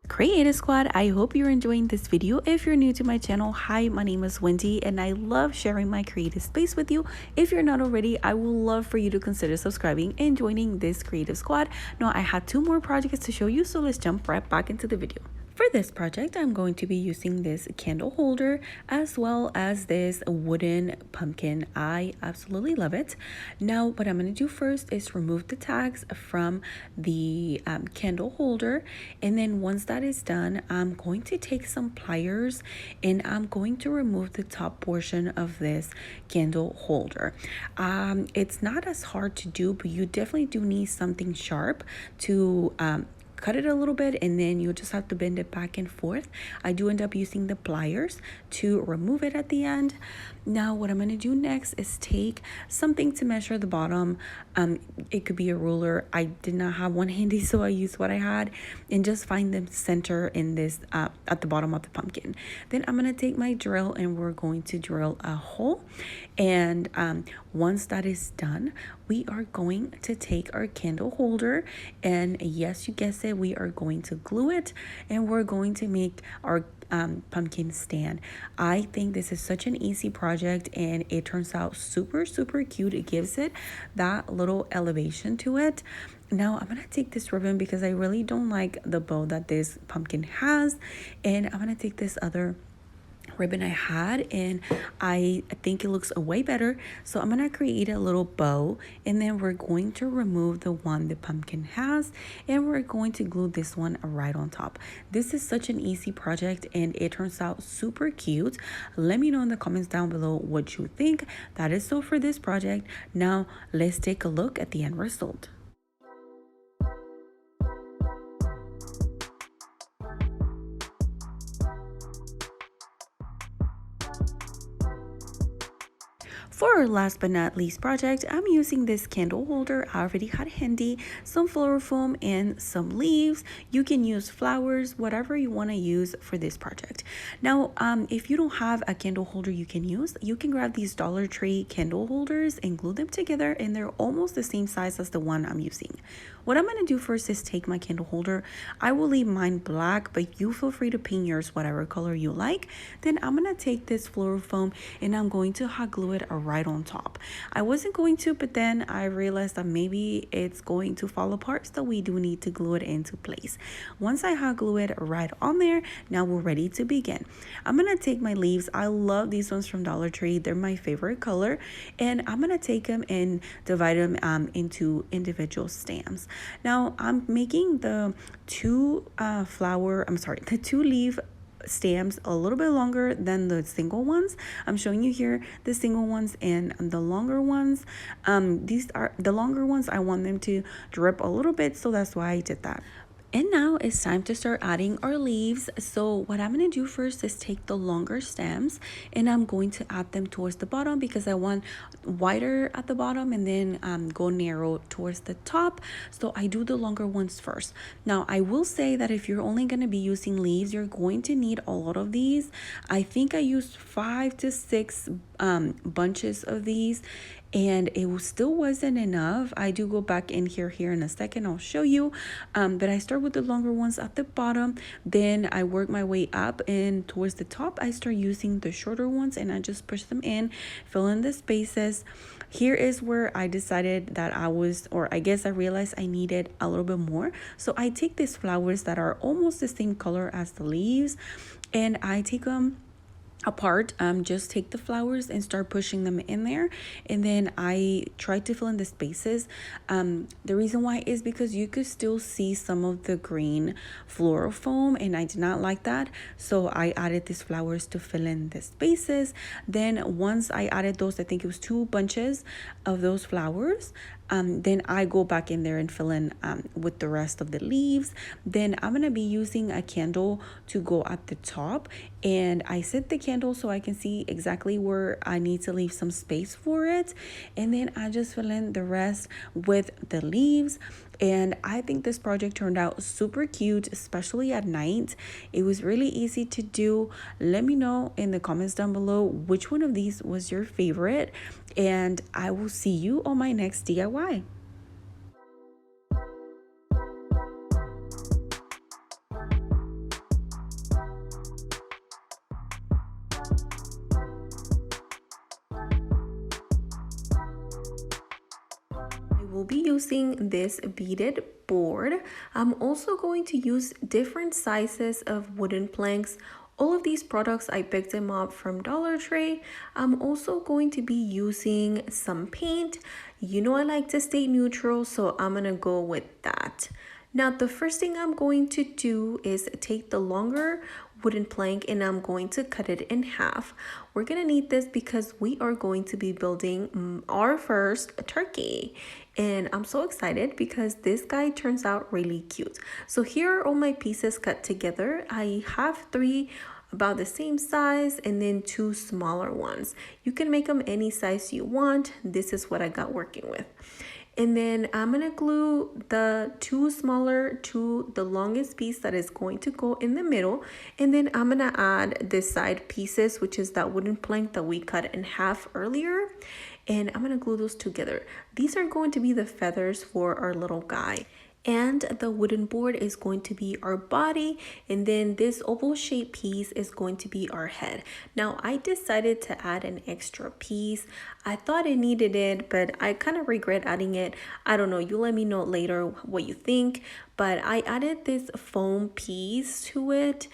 Creative Squad, I hope you're enjoying this video. If you're new to my channel, hi, my name is Wendy and I love sharing my creative space with you. If you're not already, I would love for you to consider subscribing and joining this Creative Squad. Now, I had 2 more projects to show you, so let's jump right back into the video. For this project, I'm going to be using this candle holder as well as this wooden pumpkin. I absolutely love it. Now, what I'm going to do first is remove the tags from the candle holder. And then once that is done, I'm going to take some pliers and I'm going to remove the top portion of this candle holder. It's not as hard to do, but you definitely do need something sharp to cut it a little bit, and then you just have to bend it back and forth. I do end up using the pliers to remove it at the end. Now, what I'm going to do next is take something to measure the bottom. It could be a ruler. I did not have one handy, so I used what I had, and just find the center in this at the bottom of the pumpkin. Then I'm going to take my drill and we're going to drill a hole. And once that is done, we are going to take our candle holder, and yes, you guessed it, we are going to glue it, and we're going to make our pumpkin stand. I think this is such an easy project and it turns out super cute. It gives it that little elevation to it. Now I'm gonna take this ribbon because I really don't like the bow that this pumpkin has, and I'm gonna take this other ribbon I had, and I think it looks way better. So I'm gonna create a little bow, and then we're going to remove the one the pumpkin has, and we're going to glue this one right on top. This is such an easy project and it turns out super cute. Let me know in the comments down below what you think. That is so for this project. Now let's take a look at the end result. For our last but not least project, I'm using this candle holder. I already had handy some floral foam and some leaves. You can use flowers, whatever you want to use for this project. Now, if you don't have a candle holder you can grab these Dollar Tree candle holders and glue them together, and they're almost the same size as the one I'm using. What I'm going to do first is take my candle holder. I will leave mine black, but you feel free to paint yours whatever color you like. Then I'm going to take this floral foam and I'm going to hot glue it right on top. I wasn't going to, but then I realized that maybe it's going to fall apart, so we do need to glue it into place. Once I hot glue it right on there, now we're ready to begin. I'm going to take my leaves. I love these ones from Dollar Tree. They're my favorite color, and I'm going to take them and divide them into individual stems. Now I'm making the two leaf stems a little bit longer than the single ones. I'm showing you here the single ones and the longer ones. These are the longer ones. I want them to drip a little bit, so that's why I did that. And now it's time to start adding our leaves. So what I'm going to do first is take the longer stems and I'm going to add them towards the bottom because I want wider at the bottom and then go narrow towards the top. So I do the longer ones first. Now I will say that if you're only going to be using leaves, you're going to need a lot of these. I think I used 5 to 6 bunches of these, and it still wasn't enough. I do go back in here in a second. I'll show you. But I start with the longer ones at the bottom. Then I work my way up, and towards the top, I start using the shorter ones and I just push them in, fill in the spaces. Here is where I decided that I realized I needed a little bit more. So I take these flowers that are almost the same color as the leaves, and I take them apart. Just take the flowers and start pushing them in there, and then I try to fill in the spaces. The reason why is because you could still see some of the green floral foam, and I did not like that, so I added these flowers to fill in the spaces. Then once I added those, I think it was 2 bunches of those flowers, then I go back in there and fill in with the rest of the leaves. Then I'm gonna be using a candle to go at the top, and I set the candle so I can see exactly where I need to leave some space for it, and then I just fill in the rest with the leaves. And I think this project turned out super cute, especially at night. It was really easy to do. Let me know in the comments down below which one of these was your favorite, and I will see you on my next DIY. Will be using this beaded board. I'm also going to use different sizes of wooden planks. All of these products, I picked them up from Dollar Tree. I'm also going to be using some paint. You know I like to stay neutral, so I'm gonna go with that. Now the first thing I'm going to do is take the longer wooden plank and I'm going to cut it in half. We're gonna need this because we are going to be building our first turkey, and I'm so excited because this guy turns out really cute. So here are all my pieces cut together. I have 3 about the same size and then 2 smaller ones. You can make them any size you want. This is what I got working with. And then I'm gonna glue the 2 smaller to the longest piece that is going to go in the middle. And then I'm gonna add the side pieces, which is that wooden plank that we cut in half earlier. And I'm gonna glue those together. These are going to be the feathers for our little guy. And the wooden board is going to be our body, and then this oval shaped piece is going to be our head. Now I decided to add an extra piece. I thought it needed it, but I kind of regret adding it. I don't know, you let me know later what you think, but I added this foam piece to it.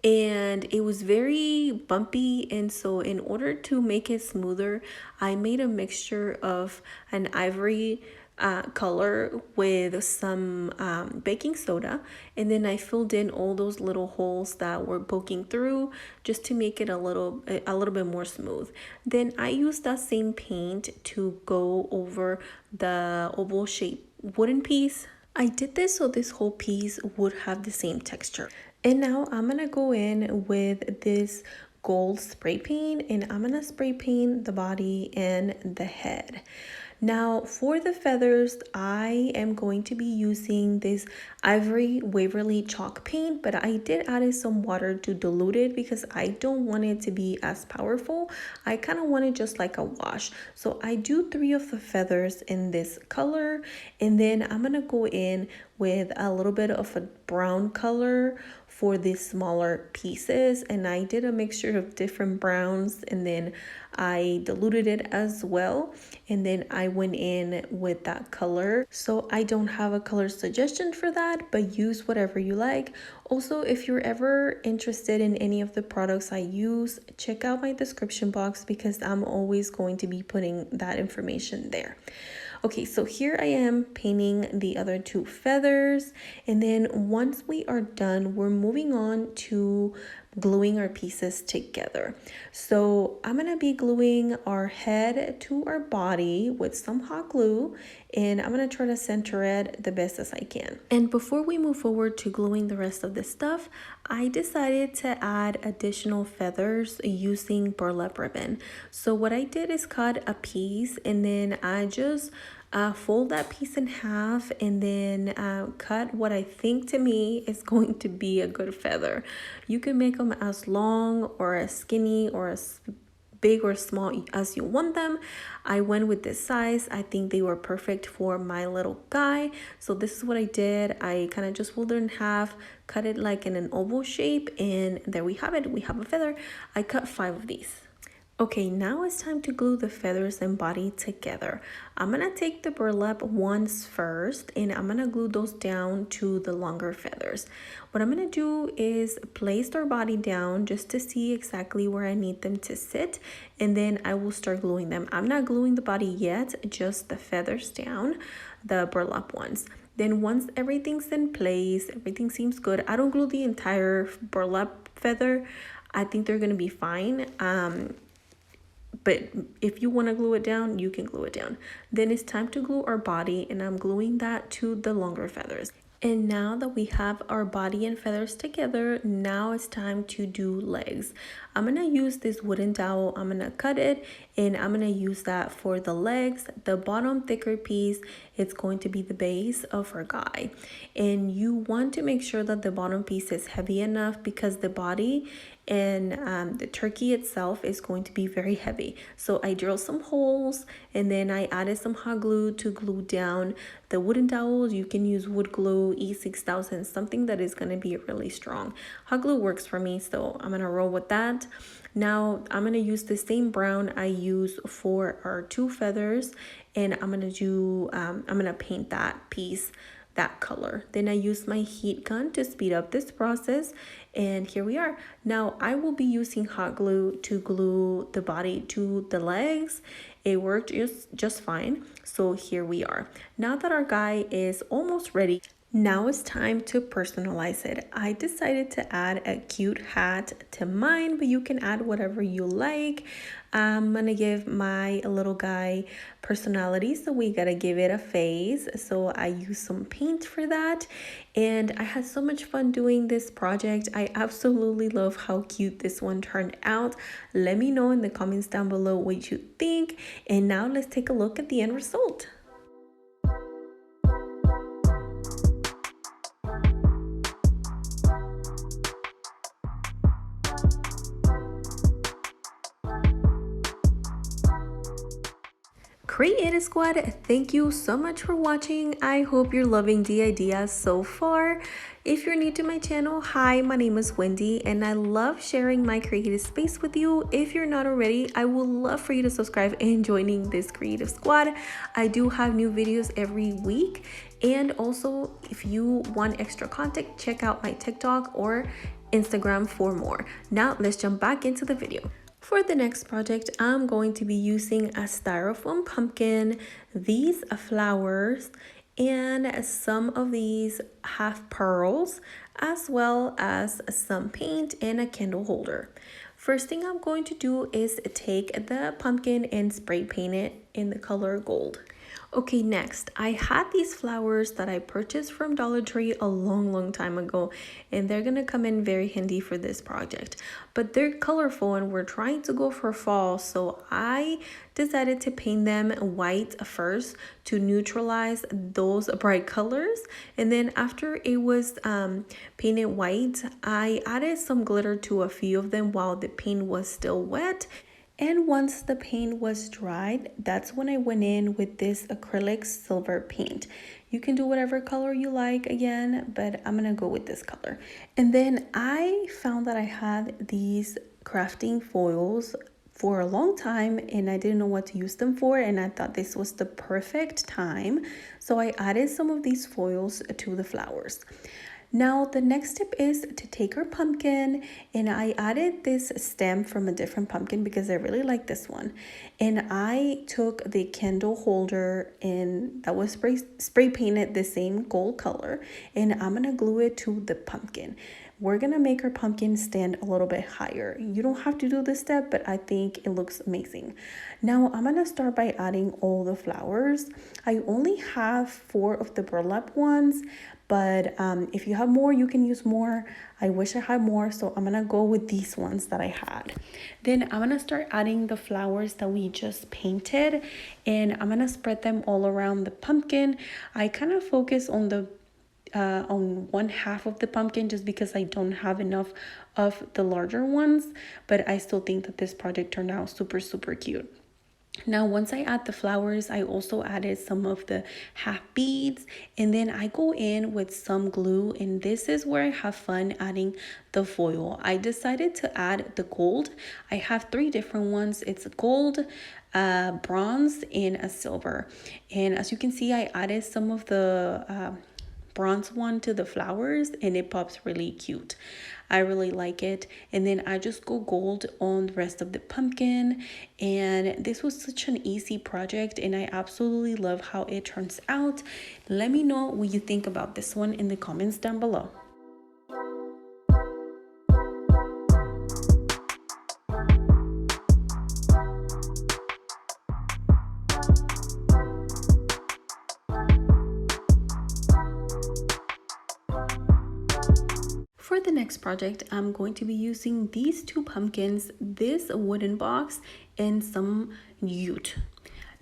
and it was very bumpy. And so in order to make it smoother, I made a mixture of an ivory color with some baking soda, and then I filled in all those little holes that were poking through just to make it a little bit more smooth. Then I used that same paint to go over the oval shaped wooden piece. I did this so this whole piece would have the same texture. And now I'm gonna go in with this gold spray paint, and I'm gonna spray paint the body and the head. Now for the feathers, I am going to be using this Ivory Waverly chalk paint, but I did add some water to dilute it because I don't want it to be as powerful. I kind of want it just like a wash. So I do 3 of the feathers in this color, and then I'm gonna go in with a little bit of a brown color for these smaller pieces, and I did a mixture of different browns, and then I diluted it as well, and then I went in with that color. So I don't have a color suggestion for that, but use whatever you like. Also, if you're ever interested in any of the products I use, check out my description box because I'm always going to be putting that information there. Okay, so here I am painting the other 2 feathers, and then once we are done, we're moving on to gluing our pieces together. So I'm gonna be gluing our head to our body with some hot glue, and I'm gonna try to center it the best as I can. And before we move forward to gluing the rest of this stuff, I decided to add additional feathers using burlap ribbon. So what I did is cut a piece, and then I just fold that piece in half, and then cut what I think to me is going to be a good feather. You can make them as long or as skinny or as big or small as you want them. I went with this size. I think they were perfect for my little guy. So this is what I did. I kind of just folded it in half, cut it like in an oval shape, and there we have it. We have a feather. I cut 5 of these. Okay, now it's time to glue the feathers and body together. I'm gonna take the burlap ones first, and I'm gonna glue those down to the longer feathers. What I'm gonna do is place their body down just to see exactly where I need them to sit, and then I will start gluing them. I'm not gluing the body yet, just the feathers down, the burlap ones. Then once everything's in place, everything seems good, I don't glue the entire burlap feather. I think they're gonna be fine. But if you want to glue it down, you can glue it down. Then it's time to glue our body, and I'm gluing that to the longer feathers. And now that we have our body and feathers together, now it's time to do legs. I'm going to use this wooden dowel. I'm going to cut it, and I'm going to use that for the legs. The bottom thicker piece, it's going to be the base of our guy. And you want to make sure that the bottom piece is heavy enough because the body and the turkey itself is going to be very heavy. So I drilled some holes, and then I added some hot glue to glue down the wooden dowels. You can use wood glue, E6000, something that is going to be really strong. Hot glue works for me, so I'm going to roll with that. Now I'm going to use the same brown I use for our 2 feathers, and I'm going to paint that piece that color. Then I use my heat gun to speed up this process, and here we are. Now I will be using hot glue to glue the body to the legs. It worked just fine. So here we are. Now that our guy is almost ready, now it's time to personalize it. I decided to add a cute hat to mine, but you can add whatever you like. I'm gonna give my little guy personality, so we gotta give it a face. So I used some paint for that, and I had so much fun doing this project. I absolutely love how cute this one turned out. Let me know in the comments down below what you think, and now let's take a look at the end result. Creative Squad, thank you so much for watching. I hope you're loving the idea so far. If you're new to my channel, hi, my name is Wendy, and I love sharing my creative space with you. If you're not already, I would love for you to subscribe and joining this Creative Squad. I do have new videos every week, and also if you want extra content, check out my TikTok or Instagram for more. Now let's jump back into the video. For the next project, I'm going to be using a styrofoam pumpkin, these flowers, and some of these half pearls, as well as some paint and a candle holder. First thing I'm going to do is take the pumpkin and spray paint it in the color gold. Okay, next, I had these flowers that I purchased from Dollar Tree a long time ago, and they're gonna come in very handy for this project. But they're colorful and we're trying to go for fall, so I decided to paint them white first to neutralize those bright colors. And then after it was painted white, I added some glitter to a few of them while the paint was still wet. And once the paint was dried, that's when I went in with this acrylic silver paint. You can do whatever color you like again, but I'm gonna go with this color. And then I found that I had these crafting foils for a long time and I didn't know what to use them for, and I thought this was the perfect time. So I added some of these foils to the flowers. Now the next step is to take our pumpkin, and I added this stem from a different pumpkin because I really like this one. And I took the candle holder and that was spray painted the same gold color, and I'm gonna glue it to the pumpkin. We're gonna make our pumpkin stand a little bit higher. You don't have to do this step, but I think it looks amazing. Now I'm gonna start by adding all the flowers. I only have 4 of the burlap ones, but if you have more, you can use more. I wish I had more, so I'm gonna go with these ones that I had. Then I'm gonna start adding the flowers that we just painted, and I'm gonna spread them all around the pumpkin. I kind of focus on the on one half of the pumpkin just because I don't have enough of the larger ones, but I still think that this project turned out super cute. Now, once I add the flowers, I also added some of the half beads, and then I go in with some glue, and this is where I have fun adding the foil. I decided to add the gold. I have 3 different ones. It's gold, bronze, and a silver. And as you can see, I added some of the bronze one to the flowers, and it pops really cute. I really like it. And then I just go gold on the rest of the pumpkin, and this was such an easy project and I absolutely love how it turns out. Let me know what you think about this one in the comments down below. For the next project, I'm going to be using these 2 pumpkins, this wooden box, and some jute.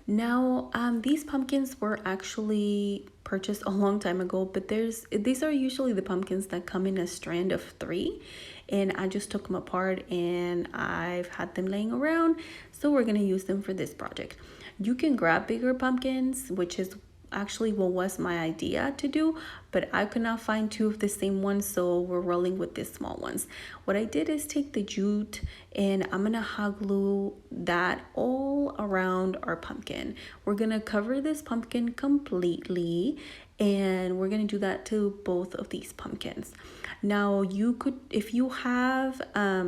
Now, these pumpkins were actually purchased a long time ago, but these are usually the pumpkins that come in a strand of 3, and I just took them apart and I've had them laying around, so we're gonna use them for this project. You can grab bigger pumpkins, which is actually what was my idea to do, but I could not find 2 of the same ones, so we're rolling with these small ones. What I did is take the jute and I'm gonna hot glue that all around our pumpkin. We're gonna cover this pumpkin completely, and we're gonna do that to both of these pumpkins. Now you could, if you have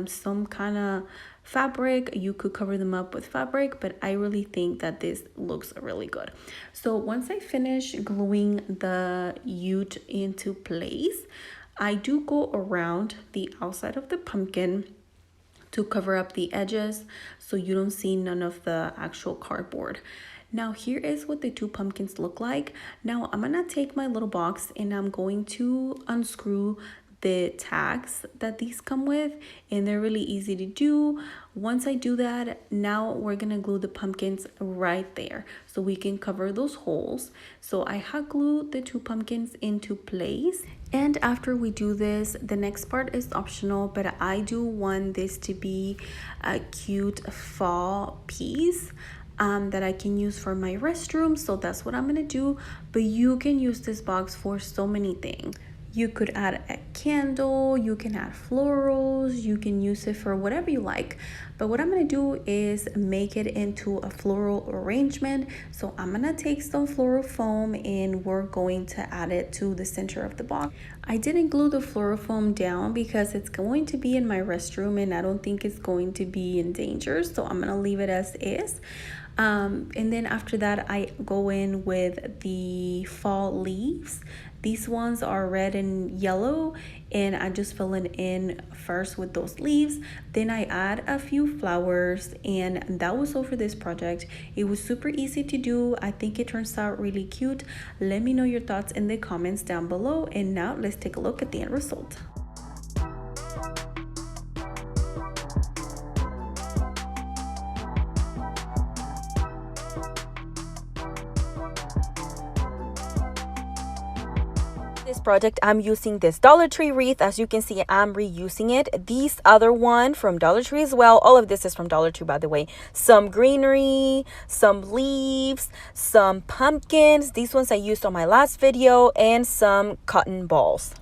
some kind of fabric, you could cover them up with fabric, but I really think that this looks really good. So once I finish gluing the jute into place, I do go around the outside of the pumpkin to cover up the edges so you don't see none of the actual cardboard. Now here is what the 2 pumpkins look like. Now I'm gonna take my little box and I'm going to unscrew the tags that these come with, and they're really easy to do. Once I do that, now we're gonna glue the pumpkins right there so we can cover those holes. So I hot glued the 2 pumpkins into place, and after we do this, the next part is optional, but I do want this to be a cute fall piece that I can use for my restroom, so that's what I'm gonna do. But you can use this box for so many things. You could add a candle, you can add florals, you can use it for whatever you like. But what I'm gonna do is make it into a floral arrangement. So I'm gonna take some floral foam and we're going to add it to the center of the box. I didn't glue the floral foam down because it's going to be in my restroom and I don't think it's going to be in danger. So I'm gonna leave it as is. And then after that, I go in with the fall leaves. These ones are red and yellow, and I just fill it in first with those leaves. Then I add a few flowers, and that was all for this project. It was super easy to do. I think it turns out really cute. Let me know your thoughts in the comments down below. And now let's take a look at the end result. This project, I'm using this Dollar Tree wreath. As you can see, I'm reusing it. These other one from Dollar Tree as well. All of this is from Dollar Tree, by the way. Some greenery, some leaves, some pumpkins. These ones I used on my last video, and some cotton balls.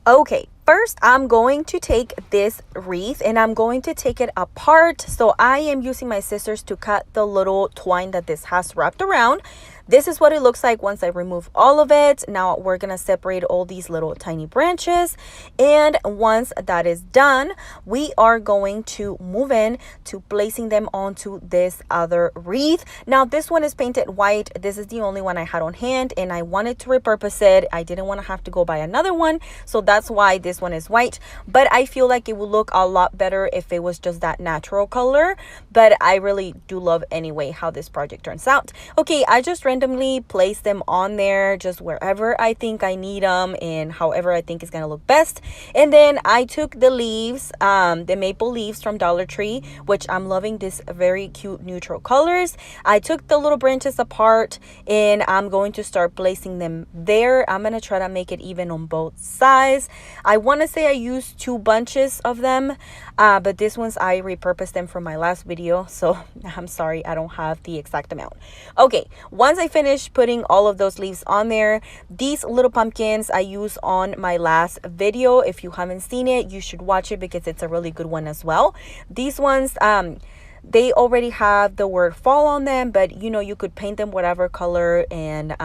Okay, first I'm going to take this wreath and I'm going to take it apart. So I am using my scissors to cut the little twine that this has wrapped around. This is what it looks like once I remove all of it. Now we're gonna separate all these little tiny branches, and once that is done, we are going to move in to placing them onto this other wreath. Now this one is painted white. This is the only one I had on hand and I wanted to repurpose it. I didn't want to have to go buy another one, so that's why this one is white, but I feel like it would look a lot better if it was just that natural color. But I really do love anyway how this project turns out. Okay, I just randomly place them on there just wherever I think I need them and however I think is gonna look best. And then I took the leaves, the maple leaves from Dollar Tree, which I'm loving this very cute neutral colors. I took the little branches apart and I'm going to start placing them there. I'm gonna try to make it even on both sides. I want to say I used 2 bunches of them, but this ones I repurposed them from my last video, so I'm sorry I don't have the exact amount. Okay, once I finish putting all of those leaves on there, these little pumpkins I use on my last video. If you haven't seen it, you should watch it because it's a really good one as well. These ones, they already have the word fall on them, but you know, you could paint them whatever color and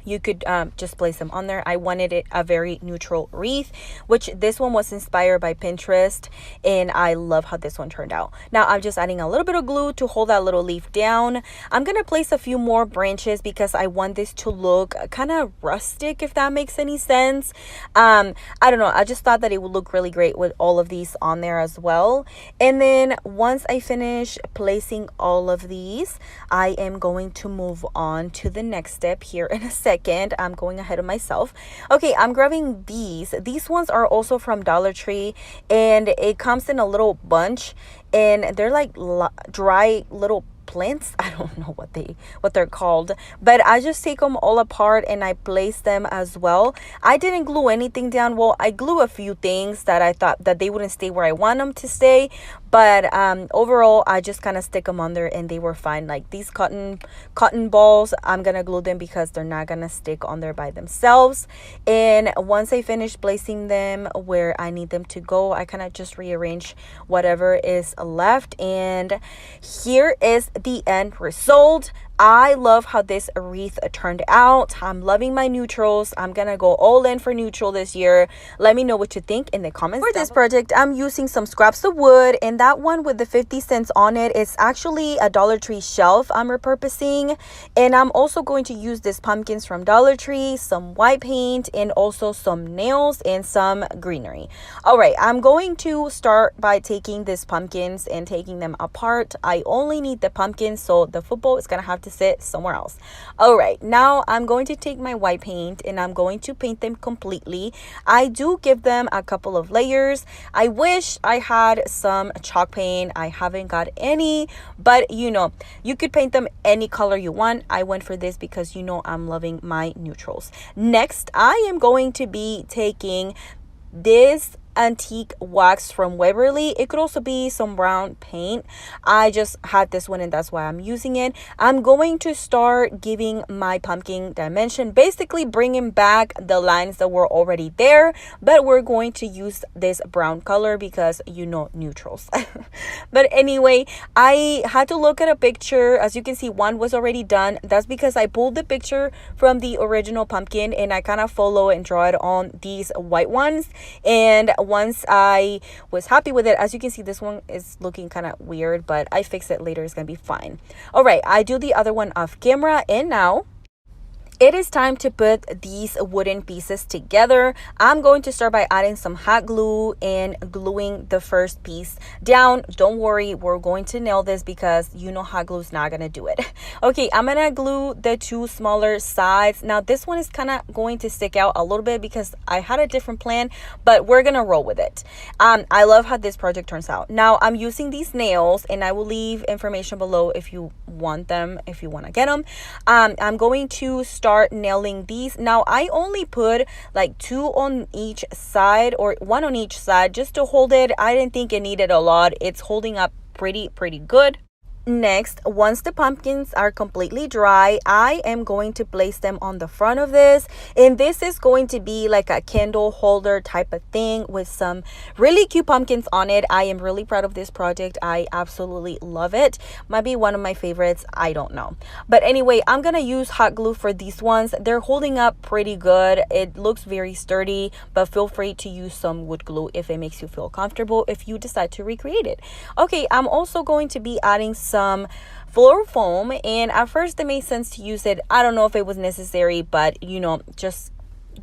you could just place them on there. I wanted it a very neutral wreath, which this one was inspired by Pinterest, and I love how this one turned out. Now I'm just adding a little bit of glue to hold that little leaf down. I'm gonna place a few more branches because I want this to look kind of rustic, if that makes any sense. I don't know, I just thought that it would look really great with all of these on there as well. And then once I finish placing all of these, I am going to move on to the next step here in a second. I'm going ahead of myself. Okay, I'm grabbing these. These ones are also from Dollar Tree, and it comes in a little bunch, and they're like dry little plants. I don't know what they're called, but I just take them all apart and I place them as well. I didn't glue anything down. Well, I glue a few things that I thought that they wouldn't stay where I want them to stay, but overall I just kind of stick them on there and they were fine. Like these cotton balls, I'm gonna glue them because they're not gonna stick on there by themselves. And once I finish placing them where I need them to go, I kind of just rearrange whatever is left, and here is the end result. I love how this wreath turned out. I'm loving my neutrals. I'm gonna go all in for neutral this year. Let me know what you think in the comments. For this project, I'm using some scraps of wood, and that one with the 50 cents on it is actually a Dollar Tree shelf I'm repurposing. And I'm also going to use these pumpkins from Dollar Tree, some white paint, and also some nails and some greenery. All right, I'm going to start by taking these pumpkins and taking them apart. I only need the pumpkins, so the football is gonna have to sit somewhere else. All right, now I'm going to take my white paint and I'm going to paint them completely. I do give them a couple of layers. I wish I had some chalk paint. I haven't got any, but you know, you could paint them any color you want. I went for this because you know I'm loving my neutrals. Next, I am going to be taking this antique wax from Waverly. It could also be some brown paint. I just had this one and that's why I'm using it. I'm going to start giving my pumpkin dimension, basically bringing back the lines that were already there, but we're going to use this brown color because neutrals. But anyway, I had to look at a picture. As you can see, one was already done. That's because I pulled the picture from the original pumpkin and I kind of follow and draw it on these white ones. And once I was happy with it, as you can see, this one is looking kind of weird, but I fix it later. It's gonna be fine. All right, I do the other one off camera, and now it is time to put these wooden pieces together. I'm going to start by adding some hot glue and gluing the first piece down. Don't worry, we're going to nail this because hot glue is not going to do it. Okay, I'm going to glue the two smaller sides. Now, this one is kind of going to stick out a little bit because I had a different plan, but we're going to roll with it. I love how this project turns out. Now, I'm using these nails, and I will leave information below if you want them, if you want to get them. I'm going to start nailing these. Now, I only put like 2 on each side, or 1 on each side, just to hold it. I didn't think it needed a lot. It's holding up pretty good. Next, once the pumpkins are completely dry, I am going to place them on the front of this, and this is going to be like a candle holder type of thing with some really cute pumpkins on it. I am really proud of this project. I absolutely love it. Might be one of my favorites, I don't know. But anyway, I'm gonna use hot glue for these ones. They're holding up pretty good. It looks very sturdy, but feel free to use some wood glue if it makes you feel comfortable, if you decide to recreate it. Okay, I'm also going to be adding some floral foam, and at first it made sense to use it. I don't know if it was necessary, but just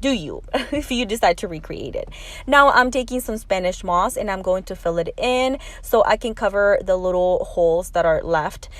do you if you decide to recreate it. Now, I'm taking some Spanish moss and I'm going to fill it in so I can cover the little holes that are left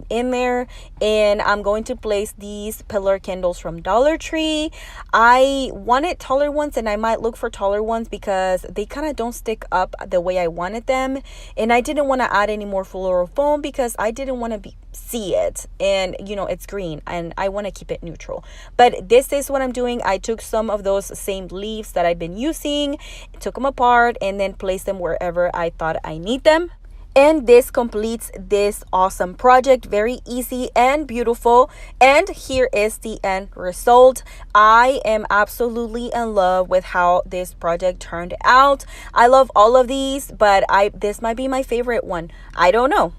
in there. And I'm going to place these pillar candles from Dollar Tree. I wanted taller ones, and I might look for taller ones because they kind of don't stick up the way I wanted them, and I didn't want to add any more floral foam because I didn't want to see it, and it's green and I want to keep it neutral. But this is what I'm doing. I took some of those same leaves that I've been using, took them apart, and then placed them wherever I thought I need them. And this completes this awesome project. Very easy and beautiful. And here is the end result. I am absolutely in love with how this project turned out. I love all of these, but this might be my favorite one. I don't know.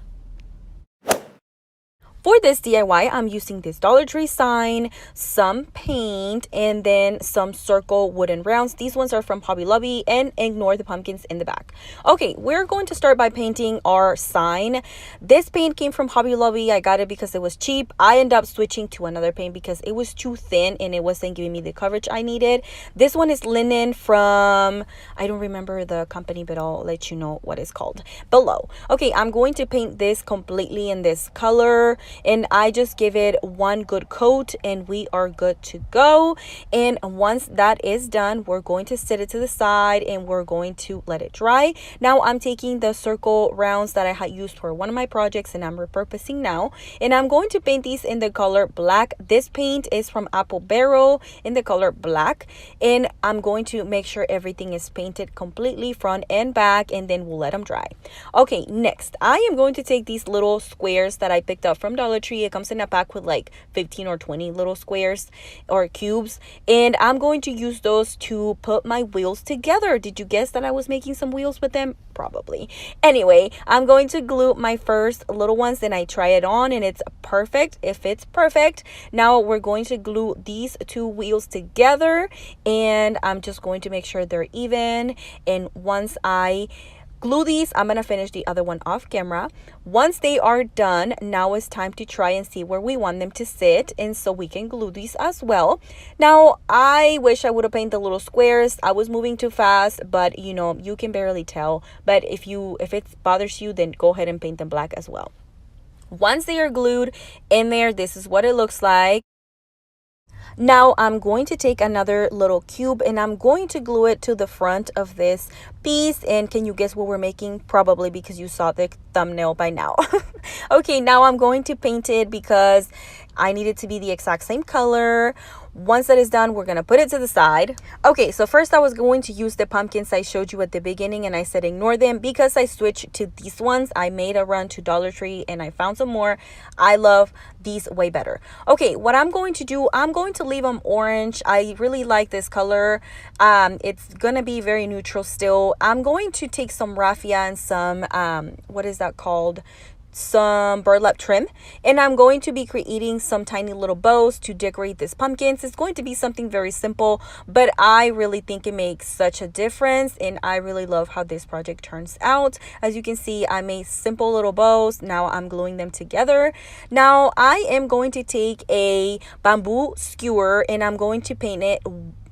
For this DIY, I'm using this Dollar Tree sign, some paint, and then some circle wooden rounds. These ones are from Hobby Lobby, and ignore the pumpkins in the back. Okay, we're going to start by painting our sign. This paint came from Hobby Lobby. I got it because it was cheap. I ended up switching to another paint because it was too thin and it wasn't giving me the coverage I needed. This one is linen from, I don't remember the company, but I'll let you know what it's called below. Okay, I'm going to paint this completely in this color, and I just give it one good coat and we are good to go. And once that is done, we're going to set it to the side and we're going to let it dry. Now I'm taking the circle rounds that I had used for one of my projects and I'm repurposing now, and I'm going to paint these in the color black. This paint is from Apple Barrel in the color black, and I'm going to make sure everything is painted completely front and back, and then we'll let them dry. Okay, next I am going to take these little squares that I picked up from Dollar Tree. It comes in a pack with like 15 or 20 little squares or cubes, and I'm going to use those to put my wheels together. Did you guess that I was making some wheels with them? Probably. Anyway, I'm going to glue my first little ones, then I try it on and it's perfect. If it's perfect, now we're going to glue these two wheels together, and I'm just going to make sure they're even. And once I glue these, I'm gonna finish the other one off camera. Once they are done, now it's time to try and see where we want them to sit, and so we can glue these as well. Now, I wish I would have painted the little squares. I was moving too fast, but you can barely tell. But if it bothers you, then go ahead and paint them black as well. Once they are glued in there, this is what it looks like. Now I'm going to take another little cube and I'm going to glue it to the front of this piece. And can you guess what we're making? Probably because you saw the thumbnail by now. Okay, now I'm going to paint it because I need it to be the exact same color. Once that is done, we're gonna put it to the side. Okay, so first I was going to use the pumpkins I showed you at the beginning, and I said ignore them because I switched to these ones. I made a run to Dollar Tree and I found some more. I love these way better. Okay, what I'm going to do, I'm going to leave them orange. I really like this color. It's gonna be very neutral still. I'm going to take some raffia and some what is that called, some burlap trim, and I'm going to be creating some tiny little bows to decorate this pumpkins. It's going to be something very simple, but I really think it makes such a difference, and I really love how this project turns out. As you can see, I made simple little bows. Now I'm gluing them together. Now I am going to take a bamboo skewer and I'm going to paint it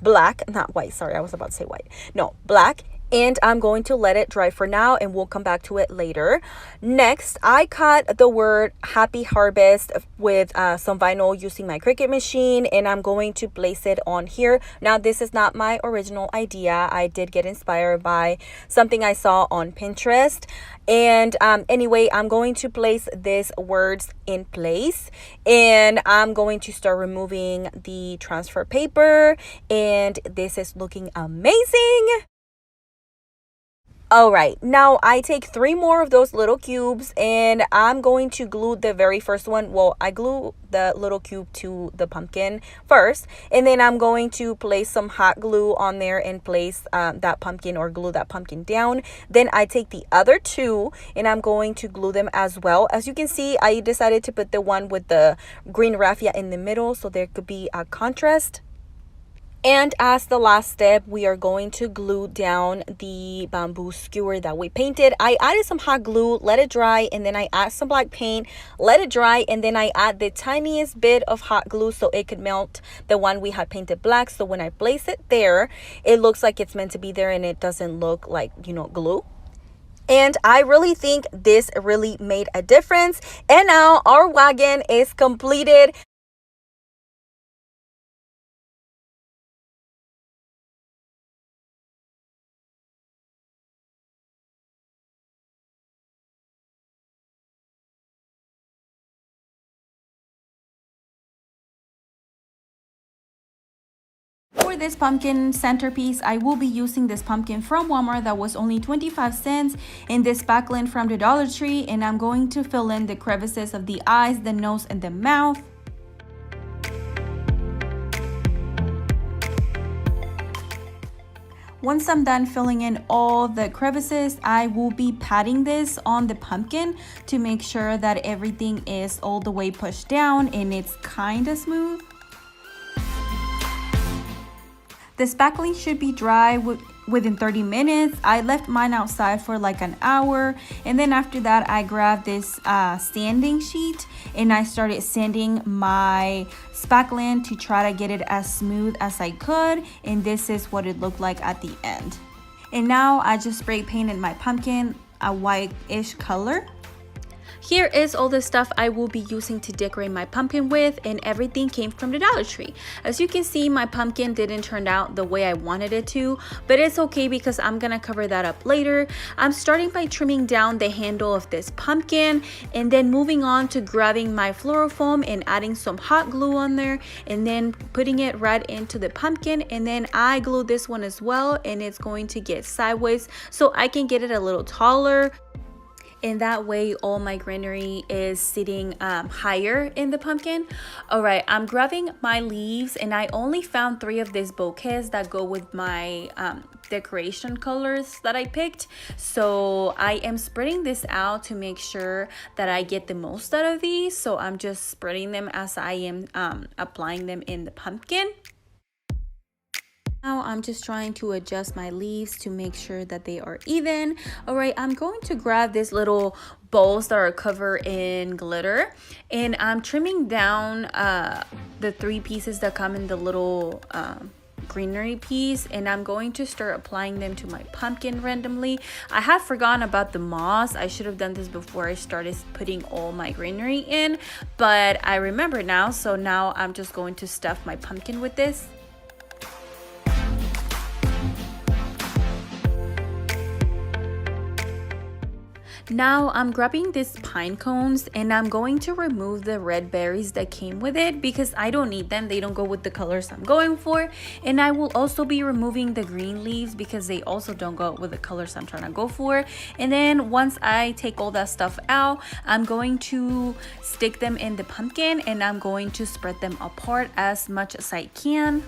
black, not white, sorry, I was about to say white, no, black. And I'm going to let it dry for now, and we'll come back to it later. Next, I cut the word Happy Harvest with some vinyl using my Cricut machine, and I'm going to place it on here. Now, this is not my original idea. I did get inspired by something I saw on Pinterest. And anyway, I'm going to place these words in place, and I'm going to start removing the transfer paper, and this is looking amazing. All right, now I take 3 more of those little cubes, and I'm going to glue the very first one. Well, I glue the little cube to the pumpkin first, and then I'm going to place some hot glue on there and place that pumpkin, or glue that pumpkin down. Then I take the other 2 and I'm going to glue them as well. As you can see, I decided to put the one with the green raffia in the middle so there could be a contrast. And as the last step, we are going to glue down the bamboo skewer that we painted. I added some hot glue, let it dry, and then I add some black paint, let it dry, and then I add the tiniest bit of hot glue so it could melt the one we had painted black. So when I place it there, it looks like it's meant to be there and it doesn't look like, you know, glue. And I really think this really made a difference. And now our wagon is completed. For this pumpkin centerpiece, I will be using this pumpkin from Walmart that was only 25 cents, and this backland from the Dollar Tree, and I'm going to fill in the crevices of the eyes, the nose, and the mouth. Once I'm done filling in all the crevices, I will be patting this on the pumpkin to make sure that everything is all the way pushed down and it's kind of smooth. The spackling should be dry within 30 minutes. I left mine outside for like an hour, and then after that I grabbed this sanding sheet and I started sanding my spackling to try to get it as smooth as I could, and this is what it looked like at the end. And now I just spray painted my pumpkin a white-ish color. Here is all the stuff I will be using to decorate my pumpkin with, and everything came from the Dollar Tree. As you can see, my pumpkin didn't turn out the way I wanted it to, but it's okay because I'm gonna cover that up later. I'm starting by trimming down the handle of this pumpkin, and then moving on to grabbing my fluorofoam and adding some hot glue on there, and then putting it right into the pumpkin, and then I glue this one as well, and it's going to get sideways so I can get it a little taller. And that way all my greenery is sitting higher in the pumpkin. All right, I'm grabbing my leaves, and I only found 3 of these bouquets that go with my decoration colors that I picked. So I am spreading this out to make sure that I get the most out of these. So I'm just spreading them as I am applying them in the pumpkin. Now I'm just trying to adjust my leaves to make sure that they are even. All right, I'm going to grab these little bowls that are covered in glitter, and I'm trimming down the 3 pieces that come in the little greenery piece, and I'm going to start applying them to my pumpkin randomly. I have forgotten about the moss. I should have done this before I started putting all my greenery in, but I remember now. So now I'm just going to stuff my pumpkin with this. Now I'm grabbing these pine cones and I'm going to remove the red berries that came with it because I don't need them. They don't go with the colors I'm going for. And I will also be removing the green leaves because they also don't go with the colors I'm trying to go for. And then once I take all that stuff out, I'm going to stick them in the pumpkin and I'm going to spread them apart as much as I can.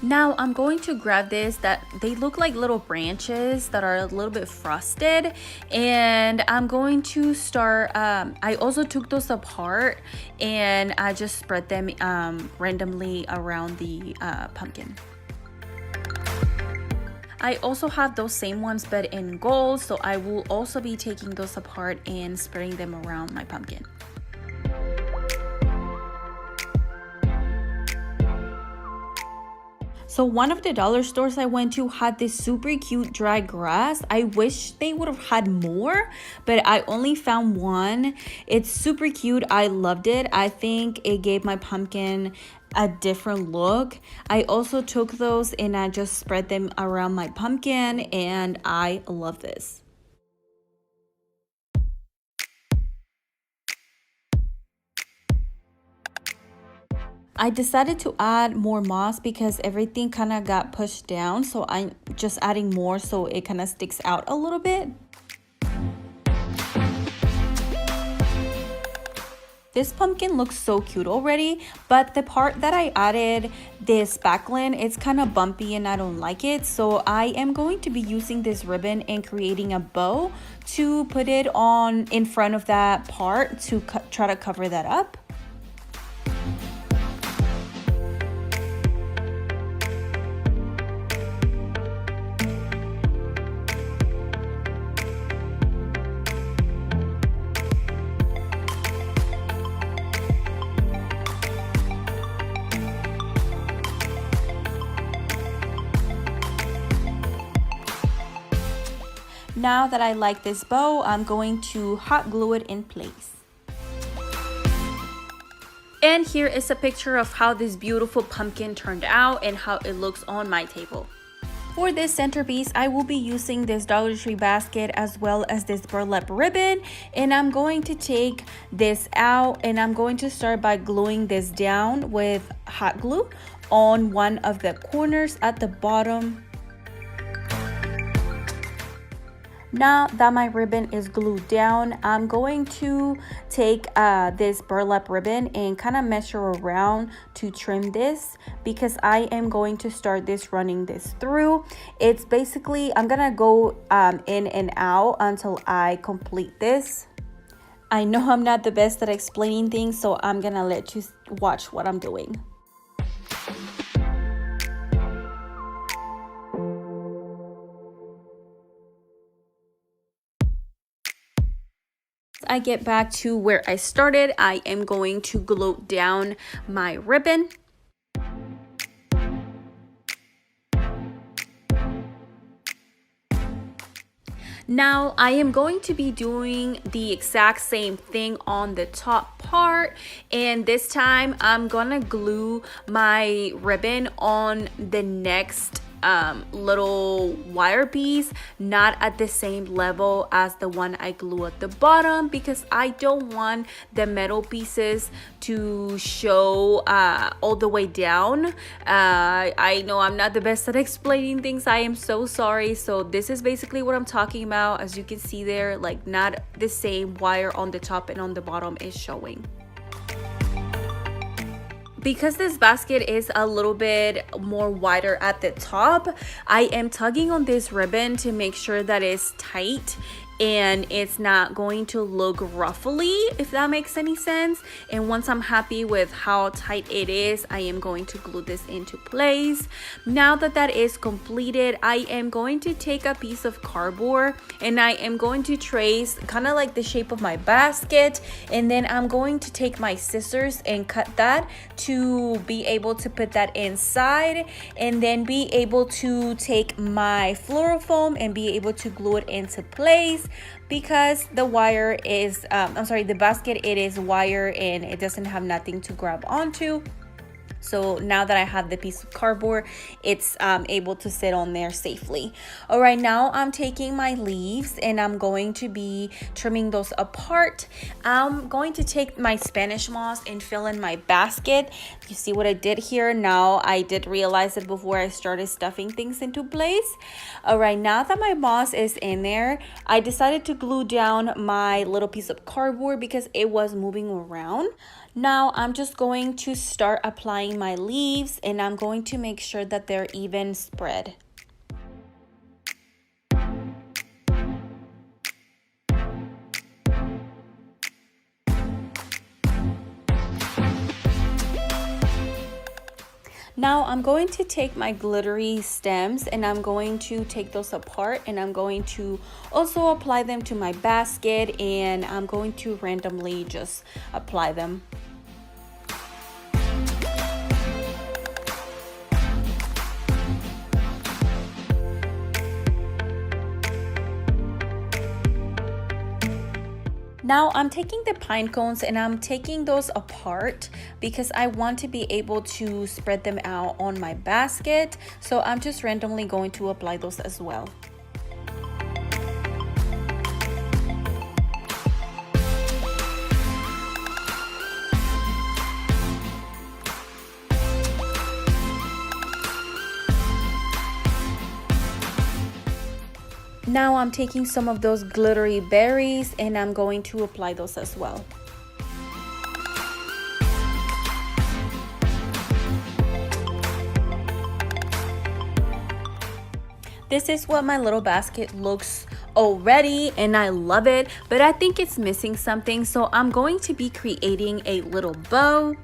Now I'm going to grab this that they look like little branches that are a little bit frosted, and I'm going to start I also took those apart and I just spread them randomly around the pumpkin. I also have those same ones but in gold, so I will also be taking those apart and spreading them around my pumpkin. So one of the dollar stores I went to had this super cute dry grass. I wish they would have had more, but I only found one. It's super cute. I loved it. I think it gave my pumpkin a different look. I also took those and I just spread them around my pumpkin, and I love this. I decided to add more moss because everything kind of got pushed down, so I'm just adding more so it kind of sticks out a little bit. This pumpkin looks so cute already, but the part that I added this backlink, it's kind of bumpy and I don't like it, so I am going to be using this ribbon and creating a bow to put it on in front of that part to try to cover that up. Now that I like this bow, I'm going to hot glue it in place. And here is a picture of how this beautiful pumpkin turned out and how it looks on my table. For this centerpiece, I will be using this Dollar Tree basket as well as this burlap ribbon, and I'm going to take this out and I'm going to start by gluing this down with hot glue on one of the corners at the bottom. Now that my ribbon is glued down, I'm going to take this burlap ribbon and kind of measure around to trim this because I am going to start running this through. It's basically, I'm gonna go in and out until I complete this. I know I'm not the best at explaining things, so I'm gonna let you watch what I'm doing. I get back to where I started, I am going to glue down my ribbon. Now I am going to be doing the exact same thing on the top part, and this time I'm gonna glue my ribbon on the next little wire piece, not at the same level as the one I glue at the bottom because I don't want the metal pieces to show all the way down. I know I'm not the best at explaining things, I am so sorry. So this is basically what I'm talking about. As you can see there, like not the same wire on the top and on the bottom is showing. Because this basket is a little bit more wider at the top, I am tugging on this ribbon to make sure that it's tight and it's not going to look ruffly, if that makes any sense. And once I'm happy with how tight it is, I am going to glue this into place. Now that that is completed, I am going to take a piece of cardboard and I am going to trace kind of like the shape of my basket, and then I'm going to take my scissors and cut that to be able to put that inside, and then be able to take my fluorofoam and be able to glue it into place. because the wire is, the basket, it is wire and it doesn't have nothing to grab onto. So now that I have the piece of cardboard, it's able to sit on there safely. All right, now I'm taking my leaves and I'm going to be trimming those apart. I'm going to take my Spanish moss and fill in my basket. You see what I did here? Now I did realize it before I started stuffing things into place. All right, now that my moss is in there, I decided to glue down my little piece of cardboard because it was moving around. Now I'm just going to start applying my leaves and I'm going to make sure that they're even spread. Now I'm going to take my glittery stems and I'm going to take those apart and I'm going to also apply them to my basket and I'm going to randomly just apply them. Now I'm taking the pine cones and I'm taking those apart because I want to be able to spread them out on my basket. So I'm just randomly going to apply those as well. Now I'm taking some of those glittery berries and I'm going to apply those as well. This is what my little basket looks already and I love it, but I think it's missing something, so I'm going to be creating a little bow.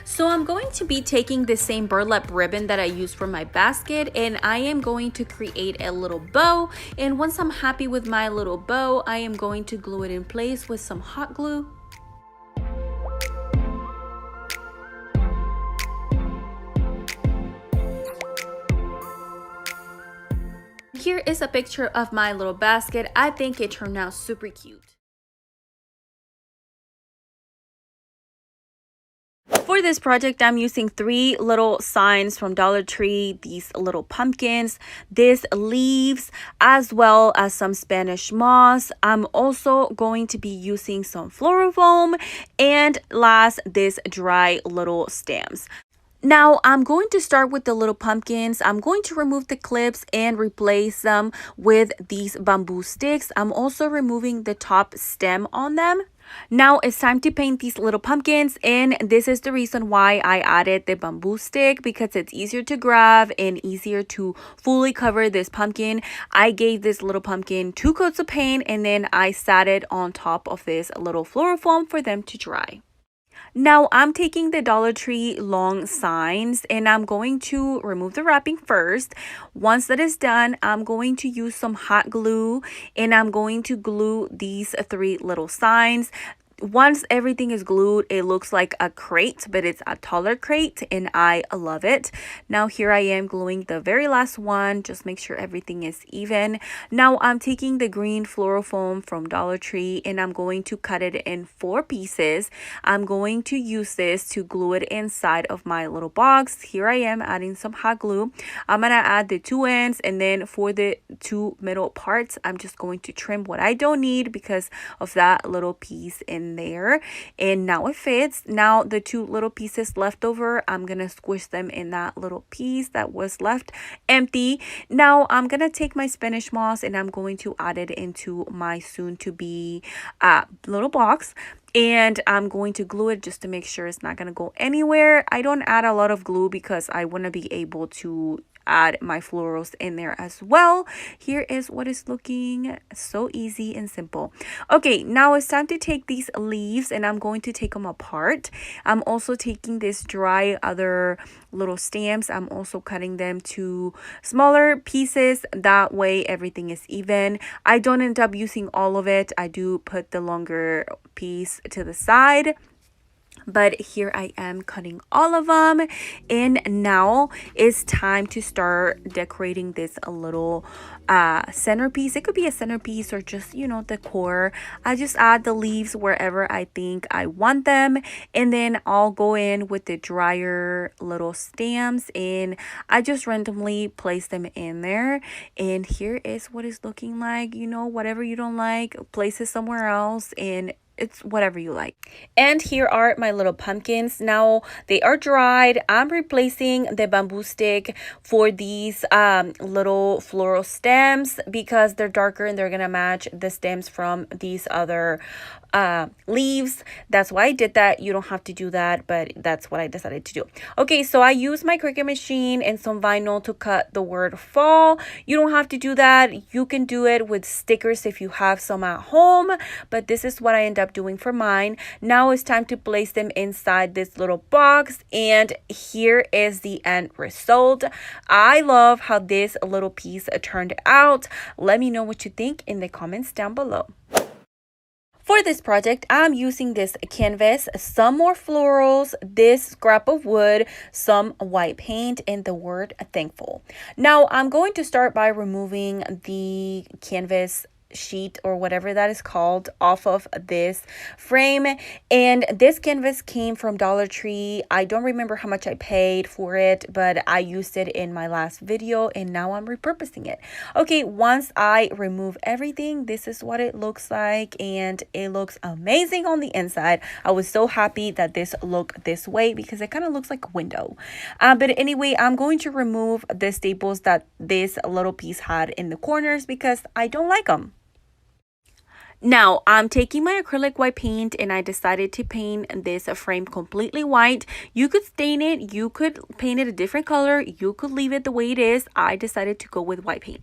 So I'm going to be taking the same burlap ribbon that I used for my basket and I am going to create a little bow, and once I'm happy with my little bow, I am going to glue it in place with some hot glue. Here is a picture of my little basket. I think it turned out super cute. For this project, I'm using 3 little signs from Dollar Tree, these little pumpkins, these leaves, as well as some Spanish moss. I'm also going to be using some floral foam, and last, these dry little stems. Now, I'm going to start with the little pumpkins. I'm going to remove the clips and replace them with these bamboo sticks. I'm also removing the top stem on them. Now it's time to paint these little pumpkins, and this is the reason why I added the bamboo stick, because it's easier to grab and easier to fully cover this pumpkin. I gave this little pumpkin 2 coats of paint and then I sat it on top of this little floral foam for them to dry. Now I'm taking the Dollar Tree long signs and I'm going to remove the wrapping first. Once that is done, I'm going to use some hot glue and I'm going to glue these 3 little signs. Once everything is glued, it looks like a crate, but it's a taller crate and I love it. Now here I am gluing the very last one. Just make sure everything is even. Now I'm taking the green floral foam from Dollar Tree and I'm going to cut it in 4 pieces. I'm going to use this to glue it inside of my little box. Here I am adding some hot glue. I'm gonna add the 2 ends, and then for the 2 middle parts, I'm just going to trim what I don't need because of that little piece in there. And now it fits. Now the 2 little pieces left over, I'm gonna squish them in that little piece that was left empty. Now I'm gonna take my Spanish moss and I'm going to add it into my soon to be little box, and I'm going to glue it just to make sure it's not going to go anywhere. I don't add a lot of glue because I want to be able to add my florals in there as well. Here is what is looking so easy and simple. Okay, now it's time to take these leaves and I'm going to take them apart. I'm also taking this dry other little stems. I'm also cutting them to smaller pieces. That way everything is even. I don't end up using all of it. I do put the longer piece to the side. But here I am cutting all of them, and now it's time to start decorating this a little centerpiece. It could be a centerpiece or just, you know, decor. I just add the leaves wherever I think I want them, and then I'll go in with the drier little stamps, and I just randomly place them in there. And here is what it's looking like. You know, whatever you don't like, place it somewhere else, and it's whatever you like. And here are my little pumpkins. Now they are dried. I'm replacing the bamboo stick for these little floral stems because they're darker and they're gonna match the stems from these other leaves. That's why I did that. You don't have to do that, but that's what I decided to do. Okay, so I use my Cricut machine and some vinyl to cut the word fall. You don't have to do that. You can do it with stickers if you have some at home, but this is what I end up doing for mine. Now it's time to place them inside this little box, and here is the end result. I love how this little piece turned out. Let me know what you think in the comments down below. For this project, I'm using this canvas, some more florals, this scrap of wood, some white paint, and the word thankful. Now, I'm going to start by removing the canvas sheet or whatever that is called off of this frame, and this canvas came from Dollar Tree. I don't remember how much I paid for it, but I used it in my last video and now I'm repurposing it. Okay, once I remove everything, this is what it looks like, and it looks amazing on the inside. I was so happy that this looked this way because it kind of looks like a window. But anyway, I'm going to remove the staples that this little piece had in the corners because I don't like them. Now, I'm taking my acrylic white paint and I decided to paint this frame completely white. You could stain it, you could paint it a different color, you could leave it the way it is. I decided to go with white paint.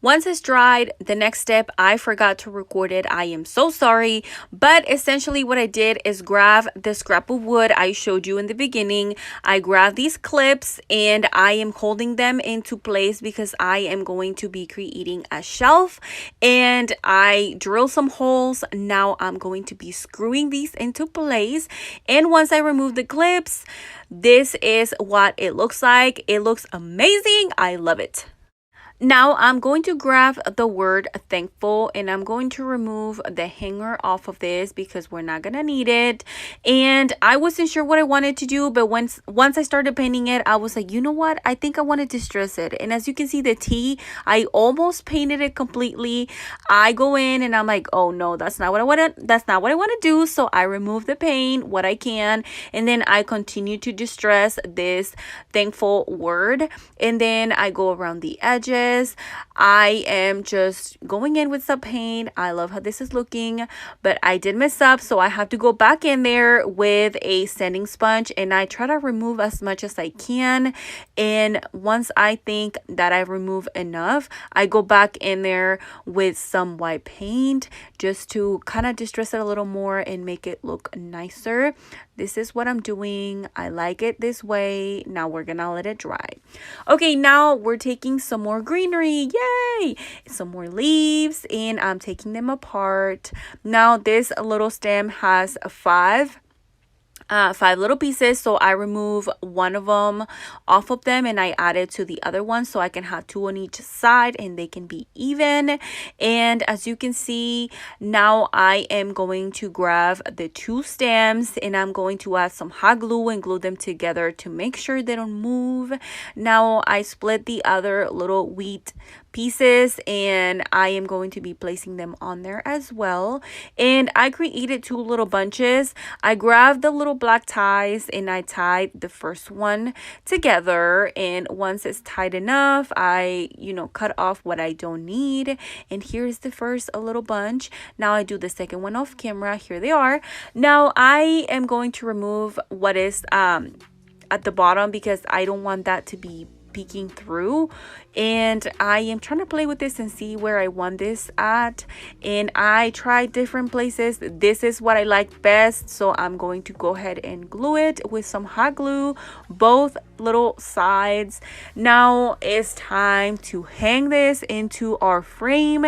Once it's dried, the next step, I forgot to record it. I am so sorry. But essentially what I did is grab the scrap of wood I showed you in the beginning. I grabbed these clips and I am holding them into place because I am going to be creating a shelf. And I drill some holes. Now I'm going to be screwing these into place. And once I remove the clips, this is what it looks like. It looks amazing. I love it. Now I'm going to grab the word thankful and I'm going to remove the hanger off of this because we're not gonna need it. And I wasn't sure what I wanted to do, but once I started painting it, I was like, you know what, I think I want to distress it. And as you can see, the T, I almost painted it completely. I go in and I'm like, oh no, that's not what I want to do. So I remove the paint what I can, and then I continue to distress this thankful word, and then I go around the edges. I am just going in with some paint. I love how this is looking, but I did mess up, so I have to go back in there with a sanding sponge and I try to remove as much as I can. And once I think that I remove enough, I go back in there with some white paint just to kind of distress it a little more and make it look nicer. This is what I'm doing. I like it this way. Now we're gonna let it dry. Okay, now we're taking some more greenery. Yay! Some more leaves, and I'm taking them apart. Now this little stem has five little pieces, so I remove one of them off of them and I add it to the other one so I can have two on each side and they can be even. And as you can see, now I am going to grab the two stems and I'm going to add some hot glue and glue them together to make sure they don't move. Now I split the other little wheat pieces and I am going to be placing them on there as well. And I created two little bunches. I grabbed the little black ties and I tied the first one together, and once it's tied enough, I cut off what I don't need. And here's the first little bunch. Now I do the second one off camera. Here they are. Now I am going to remove what is at the bottom because I don't want that to be peeking through, and I am trying to play with this and see where I want this at, and I tried different places. This is what I like best, so I'm going to go ahead and glue it with some hot glue, both little sides. Now it's time to hang this into our frame.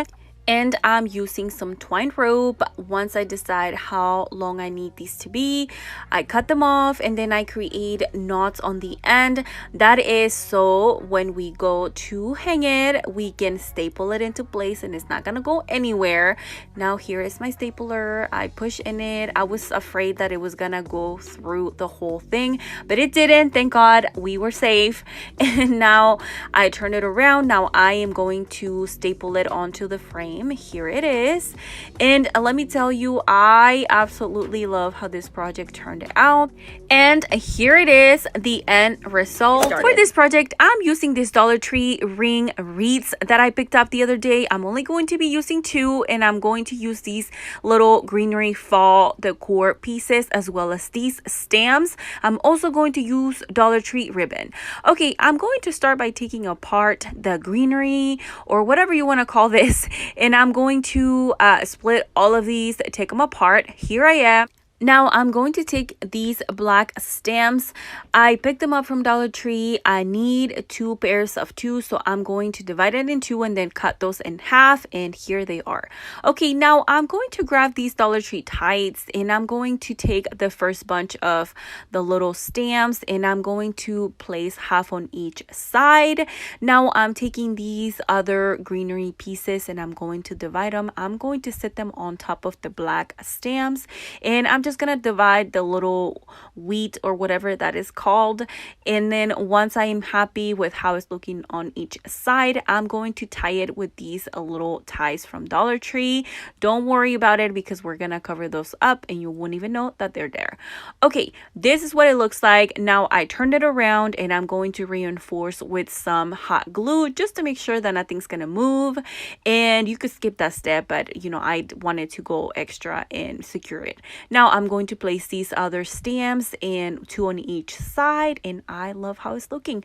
And I'm using some twine rope. Once I decide how long I need these to be, I cut them off and then I create knots on the end. That is so when we go to hang it, we can staple it into place and it's not gonna go anywhere. Now here is my stapler. I push in it. I was afraid that it was gonna go through the whole thing, but it didn't. Thank God, we were safe. And now I turn it around. Now I am going to staple it onto the frame. Here it is, and let me tell you, I absolutely love how this project turned out. And here it is, the end result. For this project, I'm using this Dollar Tree ring wreaths that I picked up the other day. I'm only going to be using 2, and I'm going to use these little greenery fall decor pieces as well as these stamps. I'm also going to use Dollar Tree ribbon. Okay, I'm going to start by taking apart the greenery or whatever you want to call this, and I'm going to split all of these, take them apart. Here I am. Now I'm going to take these black stamps. I picked them up from Dollar Tree. I need 2 pairs of 2, so I'm going to divide it in 2 and then cut those in half, and here they are. Okay, now I'm going to grab these Dollar Tree tights and I'm going to take the first bunch of the little stamps and I'm going to place half on each side. Now I'm taking these other greenery pieces and I'm going to divide them. I'm going to sit them on top of the black stamps, and I'm just gonna divide the little wheat or whatever that is called, and then once I am happy with how it's looking on each side, I'm going to tie it with these little ties from Dollar Tree. Don't worry about it because we're gonna cover those up and you won't even know that they're there. Okay, this is what it looks like. Now I turned it around and I'm going to reinforce with some hot glue just to make sure that nothing's gonna move, and you could skip that step, but you know, I wanted to go extra and secure it. Now I'm going to place these other stamps, and 2 on each side, and I love how it's looking.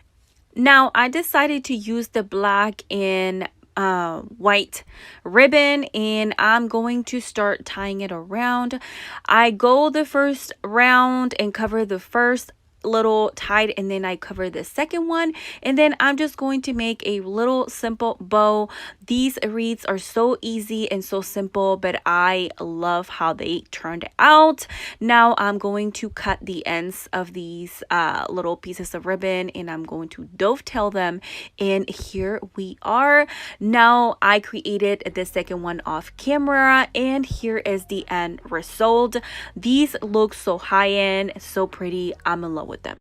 Now I decided to use the black and white ribbon, and I'm going to start tying it around. I go the first round and cover the first little tied, and then I cover the second one, and then I'm just going to make a little simple bow. These wreaths are so easy and so simple, but I love how they turned out. Now I'm going to cut the ends of these little pieces of ribbon, and I'm going to dovetail them, and here we are. Now I created the second one off camera, and here is the end result. These look so high-end, so pretty. I'm in love with them.